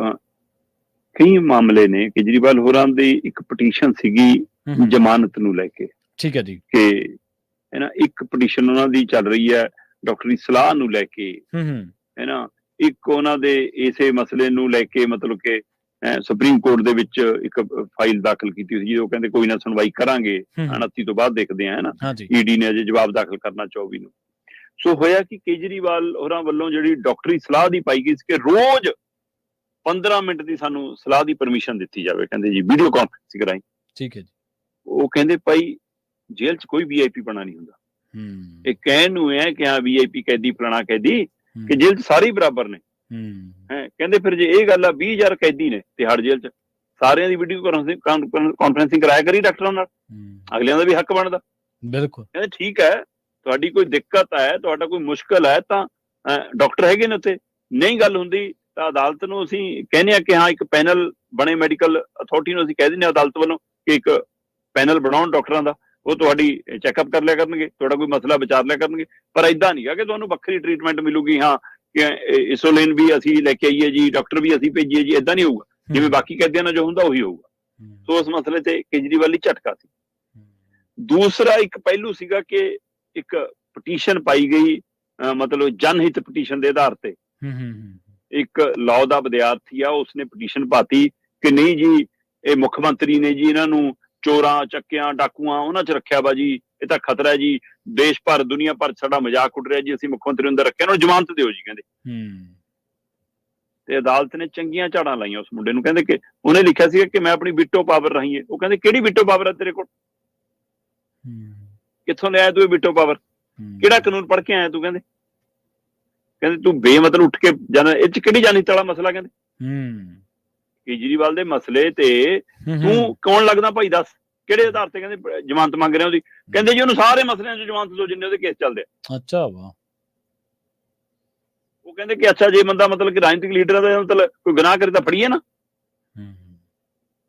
ਕਈ ਮਾਮਲੇ ਨੇ। ਕੇਜਰੀਵਾਲ ਹੋਰਾਂ ਦੀ ਇੱਕ ਪਟੀਸ਼ਨ ਸੀਗੀ ਜ਼ਮਾਨਤ ਨੂੰ ਲੈ ਕੇ, ਠੀਕ ਹੈ ਜੀ, ਕਿ ਹੈ ਨਾ, ਇੱਕ ਪਟੀਸ਼ਨ ਉਹਨਾਂ ਦੀ ਚੱਲ ਰਹੀ ਹੈ ਡਾਕਟਰੀ ਸਲਾਹ ਨੂੰ ਲੈ ਕੇ, ਹੈ ਨਾ। ਇੱਕ ਉਹਨਾਂ ਦੇ ਇਸੇ ਮਸਲੇ ਨੂੰ ਲੈ ਕੇ ਮਤਲਬ ਕਿ ਸੁਪਰੀਮ ਕੋਰਟ ਦੇ ਵਿੱਚ ਇੱਕ ਫਾਈਲ ਦਾਖਲ ਕੀਤੀ ਸੀ। ਉਹ ਕਹਿੰਦੇ ਕੋਈ ਨਾ ਸੁਣਵਾਈ ਕਰਾਂਗੇ, 29 ਤੋਂ ਬਾਅਦ ਦੇਖਦੇ ਆ, ਹੈ ਨਾ। ਈਡੀ ਨੇ ਅਜੇ ਜਵਾਬ ਦਾਖਲ ਕਰਨਾ 24 ਨੂੰ। ਸੋ ਹੋਇਆ ਕਿ ਕੇਜਰੀਵਾਲ ਹੋਰਾਂ ਵੱਲੋਂ ਜਿਹੜੀ ਡਾਕਟਰੀ ਸਲਾਹ ਦੀ ਪਾਈ ਗਈ ਸੀ ਕਿ ਰੋਜ਼ 15 ਮਿੰਟ ਦੀ ਸਾਨੂੰ ਸਲਾਹ ਦੀ ਪਰਮਿਸ਼ਨ ਦਿੱਤੀ ਜਾਵੇ, ਕਹਿੰਦੇ ਜੀ ਵੀਡੀਓ ਕਾਨਫਰੰਸਿੰਗ ਰਾਹੀਂ। ਠੀਕ ਹੈ ਜੀ। ਉਹ ਕਹਿੰਦੇ ਭਾਈ ਜੇਲ੍ਹ 'ਚ ਕੋਈ ਵੀਆਈਪੀ ਬਣਾ ਨਹੀਂ ਹੁੰਦਾ। ਇਹ ਕਹਿਣ ਨੂੰ ਹੈ ਕਿ ਹਾਂ ਵੀਆਈਪੀ ਕੈਦੀ ਫਲਾਣਾ ਕੈਦੀ, ਕਿ ਜੇਲ੍ਹ 'ਚ ਸਾਰੇ ਹੀ ਬਰਾਬਰ ਨੇ। ਕਹਿੰਦੇ ਫਿਰ ਜੇ ਇਹ ਗੱਲ ਆ 20,000 ਕੈਦੀ ਨੇ ਤਿਹਾੜ ਜੇਲ੍ਹ 'ਚ, ਸਾਰਿਆਂ ਦੀ ਵੀਡੀਓ ਕਾਨਫਰੰਸਿੰਗ ਕਰਾਇਆ ਕਰੀ ਡਾਕਟਰਾਂ ਨਾਲ, ਅਗਲਿਆਂ ਦਾ ਵੀ ਹੱਕ ਬਣਦਾ। ਬਿਲਕੁਲ। ਕਹਿੰਦੇ ਠੀਕ ਹੈ, ਤੁਹਾਡੀ ਕੋਈ ਦਿੱਕਤ ਹੈ, ਤੁਹਾਡਾ ਕੋਈ ਮੁਸ਼ਕਲ ਹੈ ਤਾਂ ਡਾਕਟਰ ਹੈਗੇ ਨੇ ਉੱਥੇ। ਨਹੀਂ ਗੱਲ ਹੁੰਦੀ ਤਾਂ ਅਦਾਲਤ ਨੂੰ ਅਸੀਂ ਕਹਿੰਦੇ ਹਾਂ ਕਿ ਹਾਂ ਇੱਕ ਪੈਨਲ ਬਣੇ, ਮੈਡੀਕਲ ਅਥਾਰਟੀ ਨੂੰ ਅਸੀਂ ਕਹਿ ਦਿੰਦੇ ਹਾਂ ਅਦਾਲਤ ਵੱਲੋਂ ਕਿ ਇੱਕ ਪੈਨਲ ਬਣਾਉਣ ਡਾਕਟਰਾਂ ਦਾ, ਉਹ ਤੁਹਾਡੀ ਚੈੱਕਅਪ ਕਰ ਲਿਆ ਕਰਨਗੇ, ਤੁਹਾਡਾ ਕੋਈ ਮਸਲਾ ਵਿਚਾਰ ਲਿਆ ਕਰਨਗੇ। ਪਰ ਏਦਾਂ ਨਹੀਂ ਗਾ ਕਿ ਤੁਹਾਨੂੰ ਵੱਖਰੀ ਟ੍ਰੀਟਮੈਂਟ ਮਿਲੂਗੀ, ਹਾਂ ਕਿ ਇਸੋਲਿਨ ਵੀ ਅਸੀਂ ਲੈ ਕੇ ਆਈਏ ਜੀ, ਡਾਕਟਰ ਵੀ ਅਸੀਂ ਭੇਜੀਏ ਜੀ, ਏਦਾਂ ਨਹੀਂ ਹੋਊਗਾ। ਜਿਵੇਂ ਬਾਕੀ ਕੈਦੀਆਂ ਨਾਲ ਜੋ ਹੁੰਦਾ ਉਹੀ ਹੋਊਗਾ। ਸੋ ਉਸ ਮਸਲੇ ਤੇ ਕੇਜਰੀਵਾਲ ਲਈ ਝਟਕਾ ਸੀ। ਦੂਸਰਾ ਇੱਕ ਪਹਿਲੂ ਸੀਗਾ ਕਿ ਇੱਕ ਪਟੀਸ਼ਨ ਪਾਈ ਗਈ, ਮਤਲਬ ਜਨਹਿਤ ਪਟੀਸ਼ਨ ਦੇ ਆਧਾਰ ਤੇ। ਇੱਕ ਲਾਅ ਦਾ ਵਿਦਿਆਰਥੀ ਆ, ਉਸਨੇ ਪਟੀਸ਼ਨ ਪਾਤੀ ਕਿ ਨਹੀਂ ਜੀ ਇਹ ਮੁੱਖ ਮੰਤਰੀ ਨੇ ਜੀ ਇਹਨਾਂ ਨੂੰ ਚੋਰਾਂ, ਚੱਕਿਆਂ, ਡਾਕੂਆਂ ਉਹਨਾਂ 'ਚ ਰੱਖਿਆ ਵਾ ਜੀ, ਇਹ ਤਾਂ ਖਤਰਾ ਹੈ ਜੀ, ਦੇਸ਼ ਭਰ ਦੁਨੀਆ ਭਰ ਸਾਡਾ ਮਜ਼ਾਕ ਉੱਡ ਰਿਹਾ ਜੀ, ਅਸੀਂ ਮੁੱਖ ਮੰਤਰੀ ਅੰਦਰ ਰੱਖਿਆ, ਉਹਨਾਂ ਨੂੰ ਜ਼ਮਾਨਤ ਦਿਓ ਜੀ, ਕਹਿੰਦੇ। ਤੇ ਅਦਾਲਤ ਨੇ ਚੰਗੀਆਂ ਝਾੜਾਂ ਲਾਈਆਂ ਉਸ ਮੁੰਡੇ ਨੂੰ। ਕਹਿੰਦੇ ਕਿ ਉਹਨੇ ਲਿਖਿਆ ਸੀਗਾ ਕਿ ਮੈਂ ਆਪਣੀ ਵੀਟੋ ਪਾਵਰ ਰਾਹੀਂ ਹੈ। ਉਹ ਕਹਿੰਦੇ ਕਿਹੜੀ ਵੀਟੋ ਪਾਵਰ ਹੈ ਤੇਰੇ ਕੋਲ? ਕਿੱਥੋਂ ਲਿਆਇਆ ਤੂੰ ਇਹ ਵੀਟੋ ਪਾਵਰ? ਕਿਹੜਾ ਕਾਨੂੰਨ ਪੜ੍ਹ ਕੇ ਆਇਆ ਤੂੰ? ਕਹਿੰਦੇ ਤੂੰ ਬੇਮਤਲਬ ਉੱਠ ਕੇ ਜਾਣਾ, ਇਹ 'ਚ ਕਿਹੜੀ ਜਾਨੀ ਵਾਲਾ ਮਸਲਾ? ਕਹਿੰਦੇ ਕੇਜਰੀਵਾਲ ਦੇ ਮਸਲੇ ਤੇ ਤੂੰ ਕੌਣ ਲੱਗਦਾ ਭਾਈ, ਦੱਸ ਕਿਹੜੇ ਆਧਾਰ ਤੇ ਕਹਿੰਦੇ ਜ਼ਮਾਨਤ ਮੰਗ ਰਿਹਾ ਉਹਦੀ? ਕਹਿੰਦੇ ਜੀ ਉਹਨੂੰ ਸਾਰੇ ਮਸਲਿਆਂ 'ਚ ਜ਼ਮਾਨਤ ਦਿਓ ਜਿੰਨੇ ਉਹਦੇ ਕੇਸ ਚੱਲਦੇ ਆ। ਅੱਛਾ ਵਾਹ। ਉਹ ਕਹਿੰਦੇ ਕਿ ਅੱਛਾ ਜੇ ਬੰਦਾ ਮਤਲਬ ਕਿ ਰਾਜਨੀਤਿਕ ਲੀਡਰਾਂ ਦਾ ਮਤਲਬ ਕੋਈ ਗੁਨਾਹ ਕਰੇ ਤਾਂ ਫੜੀਏ ਨਾ।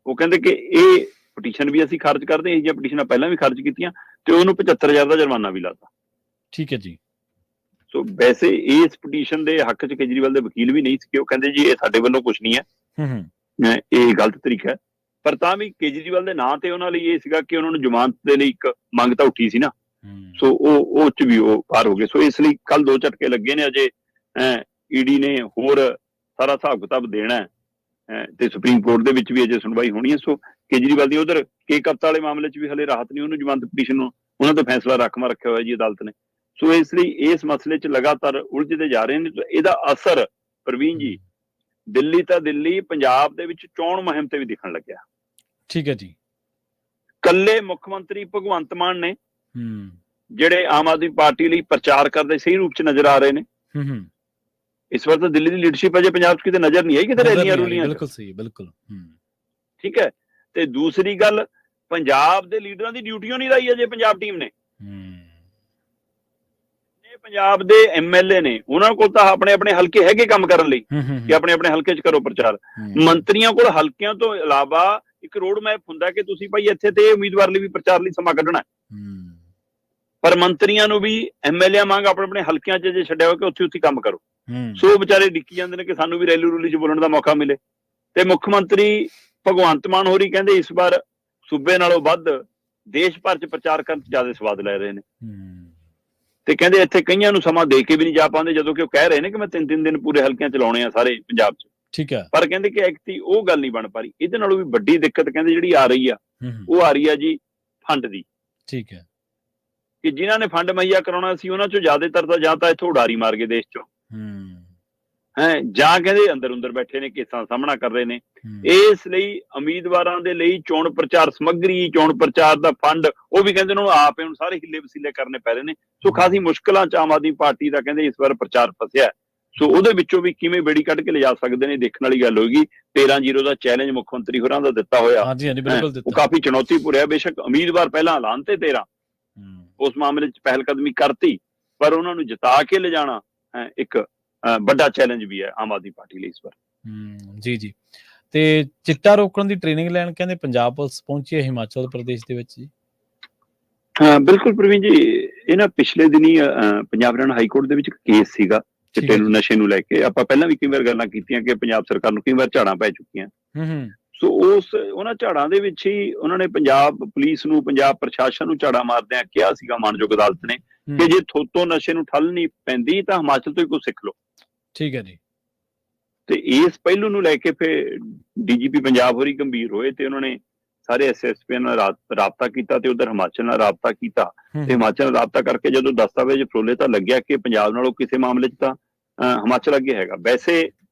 ਉਹ ਕਹਿੰਦੇ ਕਿ ਇਹ ਪਟੀਸ਼ਨ ਵੀ ਅਸੀਂ ਖਾਰਜ ਕਰਦੇ, ਇਹ ਜਿਹੀਆਂ ਪਟੀਸ਼ਨਾਂ ਪਹਿਲਾਂ ਵੀ ਖਾਰਜ ਕੀਤੀਆਂ ਤੇ ਉਹਨੂੰ 75,000 ਦਾ ਜੁਰਮਾਨਾ ਵੀ ਲਾਤਾ। ਠੀਕ ਹੈ ਜੀ। ਸੋ ਵੈਸੇ ਇਸ ਪਟੀਸ਼ਨ ਦੇ ਹੱਕ 'ਚ ਕੇਜਰੀਵਾਲ ਦੇ ਵਕੀਲ ਵੀ ਨਹੀਂ ਸੀ। ਉਹ ਕਹਿੰਦੇ ਜੀ ਇਹ ਸਾਡੇ ਵੱਲੋਂ ਕੁਝ ਨਹੀਂ ਹੈ, ਇਹ ਗਲਤ ਤਰੀਕਾ ਹੈ। ਪਰ ਤਾਂ ਵੀ ਕੇਜਰੀਵਾਲ ਦੇ ਨਾਂ ਤੇ ਉਹਨਾਂ ਲਈ ਇਹ ਸੀਗਾ ਕਿ ਉਹਨਾਂ ਨੂੰ ਜ਼ਮਾਨਤ ਦੇ ਲਈ ਇੱਕ ਮੰਗ ਤਾਂ ਉੱਠੀ ਸੀ ਨਾ। ਸੋ ਉਹ 'ਚ ਵੀ ਉਹ ਪਾਰ ਹੋ ਗਏ। ਸੋ ਇਸ ਲਈ ਕੱਲ 2 ਝਟਕੇ ਲੱਗੇ ਨੇ। ਅਜੇ ਈਡੀ ਨੇ ਹੋਰ ਸਾਰਾ ਹਿਸਾਬ ਕਿਤਾਬ ਦੇਣਾ ਤੇ ਸੁਪਰੀਮ ਕੋਰਟ ਦੇ ਵਿੱਚ ਵੀ ਅਜੇ ਸੁਣਵਾਈ ਹੋਣੀ ਹੈ। ਸੋ ਕੇਜਰੀਵਾਲ ਦੀ ਉਧਰ ਕੇਕਪਤਾ ਵਾਲੇ ਮਾਮਲੇ 'ਚ ਵੀ ਹਲੇ ਰਾਹਤ ਨਹੀਂ, ਉਹਨੂੰ ਜ਼ਮਾਨਤ ਪਟੀਸ਼ਨ ਨੂੰ ਉਹਨਾਂ ਦਾ ਫੈਸਲਾ ਰਾਖਵਾਂ ਰੱਖਿਆ ਹੋਇਆ ਜੀ ਅਦਾਲਤ ਨੇ। ਸੋ ਇਸ ਲਈ ਇਸ ਮਸਲੇ 'ਚ ਲਗਾਤਾਰ ਉਲਝਦੇ ਜਾ ਰਹੇ ਨੇ। ਇਹਦਾ ਅਸਰ ਪ੍ਰਵੀਨ ਜੀ ਦਿੱਲੀ ਤਾਂ ਦਿੱਲੀ, ਪੰਜਾਬ ਦੇ ਵਿੱਚ ਚੋਣ ਮੁਹਿੰਮ ਤੇ ਵੀ ਦਿਖਣ ਲੱਗਿਆ। ਠੀਕ ਹੈ ਜੀ। ਕੱਲੇ ਮੁੱਖ ਮੰਤਰੀ ਭਗਵੰਤ ਮਾਨ ਨੇ ਜਿਹੜੇ ਆਮ ਆਦਮੀ ਪਾਰਟੀ ਲਈ ਪ੍ਰਚਾਰ ਕਰਦੇ ਸਹੀ ਰੂਪ 'ਚ ਨਜ਼ਰ ਆ ਰਹੇ ਨੇ। ਇਸ ਵਾਰ ਤਾਂ ਦਿੱਲੀ ਦੀ ਲੀਡਰਸ਼ਿਪ ਅਜੇ ਪੰਜਾਬ 'ਚ ਕਿਤੇ ਨਜ਼ਰ ਨਹੀਂ ਆਈ, ਕਿਤੇ ਰੈਲੀਆਂ ਰੂਲੀਆਂ। ਬਿਲਕੁਲ ਸਹੀ, ਬਿਲਕੁਲ ਠੀਕ ਹੈ। ਤੇ ਦੂਸਰੀ ਗੱਲ, ਪੰਜਾਬ ਦੇ ਲੀਡਰਾਂ ਦੀ ਡਿਊਟੀਆਂ ਨਹੀਂ ਲਾਈ ਅਜੇ ਪੰਜਾਬ ਟੀਮ ਨੇ। ਪੰਜਾਬ ਦੇ ਐਮਐਲਏ ਨੇ, ਉਹਨਾਂ ਕੋਲ ਤਾਂ ਆਪਣੇ ਆਪਣੇ ਹਲਕੇ ਹੈਗੇ ਕੰਮ ਕਰਨ ਲਈ ਕਿ ਆਪਣੇ ਆਪਣੇ ਹਲਕੇ 'ਚ ਕਰੋ ਪ੍ਰਚਾਰ। ਮੰਤਰੀਆਂ ਕੋਲ ਹਲਕਿਆਂ ਤੋਂ ਇਲਾਵਾ ਇੱਕ ਰੋਡ ਮੈਪ ਹੁੰਦਾ ਕਿ ਤੁਸੀਂ ਭਾਈ ਇੱਥੇ ਤੇ ਉਮੀਦਵਾਰ ਲਈ ਵੀ ਪ੍ਰਚਾਰ ਲਈ ਸਮਾਂ ਕੱਢਣਾ। ਪਰ ਮੰਤਰੀਆਂ ਨੂੰ ਵੀ ਐਮਐਲਏ ਵਾਂਗ ਆਪਣੇ ਆਪਣੇ ਹਲਕਿਆਂ 'ਚ ਜੇ ਛੱਡਿਆ ਹੋਇਆ ਕਿ ਉੱਥੇ ਉੱਥੇ ਕੰਮ ਕਰੋ। ਸੋ ਵਿਚਾਰੇ ਡਿੱਕੀ ਜਾਂਦੇ ਨੇ ਕਿ ਸਾਨੂੰ ਵੀ ਰੈਲੀ ਰੂਲੀ 'ਚ ਬੋਲਣ ਦਾ ਮੌਕਾ ਮਿਲੇ। ਤੇ ਮੁੱਖ ਮੰਤਰੀ ਭਗਵੰਤ ਮਾਨ ਹੋਰੀ ਕਹਿੰਦੇ ਇਸ ਵਾਰ ਸੂਬੇ ਨਾਲੋਂ ਵੱਧ ਦੇਸ਼ ਭਰ 'ਚ ਪ੍ਰਚਾਰ ਕਰਨ 'ਚ ਜ਼ਿਆਦਾ ਸਵਾਦ ਲੈ ਰਹੇ ਨੇ। ਤੇ ਕਹਿੰਦੇ ਇੱਥੇ ਕਈਆਂ ਨੂੰ ਸਮਾਂ ਦੇ ਕੇ ਵੀ ਨਹੀਂ ਜਾ ਪਾਉਂਦੇ, ਜਦੋਂ ਕਿ ਉਹ ਕਹਿ ਰਹੇ ਨੇ ਕਿ ਮੈਂ 3-3 ਦਿਨ ਪੂਰੇ ਹਲਕਿਆਂ ਚਲਾਉਣੇ ਆ ਸਾਰੇ ਪੰਜਾਬ 'ਚ। ਠੀਕ ਹੈ। ਪਰ ਕਹਿੰਦੇ ਕਿ ਐਕਚੁਅਲੀ ਉਹ ਗੱਲ ਨਹੀਂ ਬਣ ਪਾ ਰਹੀ। ਇਹਦੇ ਨਾਲੋਂ ਵੀ ਵੱਡੀ ਦਿੱਕਤ ਕਹਿੰਦੇ ਜਿਹੜੀ ਆ ਰਹੀ ਆ, ਉਹ ਆ ਰਹੀ ਆ ਜੀ ਫੰਡ ਦੀ। ਠੀਕ ਹੈ। ਕਿ ਜਿਨ੍ਹਾਂ ਨੇ ਫੰਡ ਮੁਹੱਈਆ ਕਰਾਉਣਾ ਸੀ ਉਹਨਾਂ 'ਚੋਂ ਜ਼ਿਆਦਾਤਰ ਤਾਂ ਜਾਂ ਤਾਂ ਇੱਥੋਂ ਉਡਾਰੀ ਮਾਰ ਗਏ ਦੇਸ਼ 'ਚੋਂ, ਜਾਂ ਕਹਿੰਦੇ ਅੰਦਰ ਬੈਠੇ ਨੇ, ਕੇਸਾਂ ਦਾ ਸਾਹਮਣਾ ਕਰ ਰਹੇ ਨੇ। ਇਸ ਲਈ ਉਮੀਦਵਾਰਾਂ ਦੇ ਲਈ ਚੋਣ ਪ੍ਰਚਾਰ ਸਮੱਗਰੀ, ਚੋਣ ਪ੍ਰਚਾਰ ਦਾ ਫੰਡ, ਉਹ ਵੀ ਕਹਿੰਦੇ ਉਹਨੂੰ ਆਪ ਹੁਣ ਸਾਰੇ ਹਿੱਲੇ ਵਸੀਲੇ ਕਰਨੇ ਪੈ ਰਹੇ ਨੇ। ਸੋ ਖਾਸੀ ਮੁਸ਼ਕਲਾਂ 'ਚ ਆਮ ਆਦਮੀ ਪਾਰਟੀ ਦਾ ਕਹਿੰਦੇ ਇਸ ਵਾਰ ਪ੍ਰਚਾਰ ਫਸਿਆ। ਸੋ ਉਹਦੇ ਵਿੱਚੋਂ ਵੀ ਕਿਵੇਂ ਬੇੜੀ ਕੱਢ ਕੇ ਲਿਜਾ ਸਕਦੇ ਨੇ, ਦੇਖਣ ਵਾਲੀ ਗੱਲ ਹੋਏਗੀ। 13-0 ਦਾ ਚੈਲੰਜ ਮੁੱਖ ਮੰਤਰੀ ਹੋਰਾਂ ਦਾ ਦਿੱਤਾ ਹੋਇਆ, ਉਹ ਕਾਫੀ ਚੁਣੌਤੀਪੂਰਨ ਹੈ। ਬੇਸ਼ੱਕ ਉਮੀਦਵਾਰ ਪਹਿਲਾਂ ਐਲਾਨ ਤੇ 13 ਉਸ ਮਾਮਲੇ 'ਚ ਪਹਿਲ ਕਦਮੀ ਕਰਤੀ, ਪਰ ਉਹਨਾਂ ਨੂੰ ਜਿਤਾ ਕੇ ਲਿਜਾਣਾ ਇੱਕ ਵੱਡਾ ਚੈਲੰਜ ਵੀ ਹੈ ਆਮ ਆਦਮੀ ਪਾਰਟੀ ਲਈ ਇਸ ਵਾਰ। ਜੀ ਜੀ। ਤੇ ਚਿੱਟਾ ਰੋਕਣ ਦੀ ਟ੍ਰੇਨਿੰਗ ਲੈਣ ਕਹਿੰਦੇ ਪੰਜਾਬ ਪੁਲਿਸ ਪਹੁੰਚੀ ਹੈ ਹਿਮਾਚਲ ਪ੍ਰਦੇਸ਼ ਦੇ ਵਿੱਚ ਜੀ। ਬਿਲਕੁਲ ਪ੍ਰਵੀਨ ਜੀ, ਇਹ ਨਾ ਪਿਛਲੇ ਦਿਨੀ ਪੰਜਾਬ ਹਰਿਆਣਾ ਹਾਈ ਕੋਰਟ ਦੇ ਵਿੱਚ ਇੱਕ ਕੇਸ ਸੀਗਾ ਚਿੱਟੇ ਨੂੰ, ਨਸ਼ੇ ਨੂੰ ਲੈ ਕੇ। ਆਪਾਂ ਪਹਿਲਾਂ ਵੀ ਕਈ ਵਾਰ ਗੱਲਾਂ ਕੀਤੀਆਂ ਕਿ ਪੰਜਾਬ ਸਰਕਾਰ ਨੂੰ ਕਈ ਵਾਰ ਝਾੜਾਂ ਪੈ ਚੁੱਕੀਆਂ। ਸੋ ਉਹਨਾਂ ਝਾੜਾਂ ਦੇ ਵਿੱਚ ਹੀ ਉਹਨਾਂ ਨੇ ਪੰਜਾਬ ਪੁਲਿਸ ਨੂੰ, ਪੰਜਾਬ ਪ੍ਰਸ਼ਾਸਨ ਨੂੰ ਝਾੜਾਂ ਮਾਰਦਿਆਂ ਕਿਹਾ ਸੀਗਾ ਮਾਨਯੋਗ ਅਦਾਲਤ ਨੇ ਕਿ ਜੇ ਥੋਤੋਂ ਨਸ਼ੇ ਨੂੰ ਠੱਲ ਨਹੀਂ ਪੈਂਦੀ ਤਾਂ ਹਿਮਾਚਲ ਤੋਂ ਹੀ ਕੁਝ ਸਿੱਖ ਲਓ। ਠੀਕ ਹੈ ਜੀ। ਤੇ ਇਸ ਪਹਿਲੂ ਨੂੰ ਲੈ ਕੇ ਫਿਰ ਡੀਜੀਪੀ ਪੰਜਾਬ ਹੋਰੀ ਗੰਭੀਰ ਹੋਏ ਤੇ ਉਹਨਾਂ ਨੇ ਸਾਰੇ ਐਸਐਸਪੀ ਨਾਲ ਰਾਬਤਾ ਕੀਤਾ ਤੇ ਉਧਰ ਹਿਮਾਚਲ ਨਾਲ ਰਾਬਤਾ ਕੀਤਾ। ਤੇ ਹਿਮਾਚਲ ਨਾਲ ਰਾਬਤਾ ਕਰਕੇ ਜਦੋਂ ਦਸਤਾਵੇਜ਼ ਫਰੋਲੇ ਤਾਂ ਲੱਗਿਆ ਕਿ ਪੰਜਾਬ ਨਾਲੋਂ ਕਿਸੇ ਮਾਮਲੇ 'ਚ ਤਾਂ ਹਿਮਾਚਲ ਅੱਗੇ ਹੈਗਾ। ਵੈਸੇ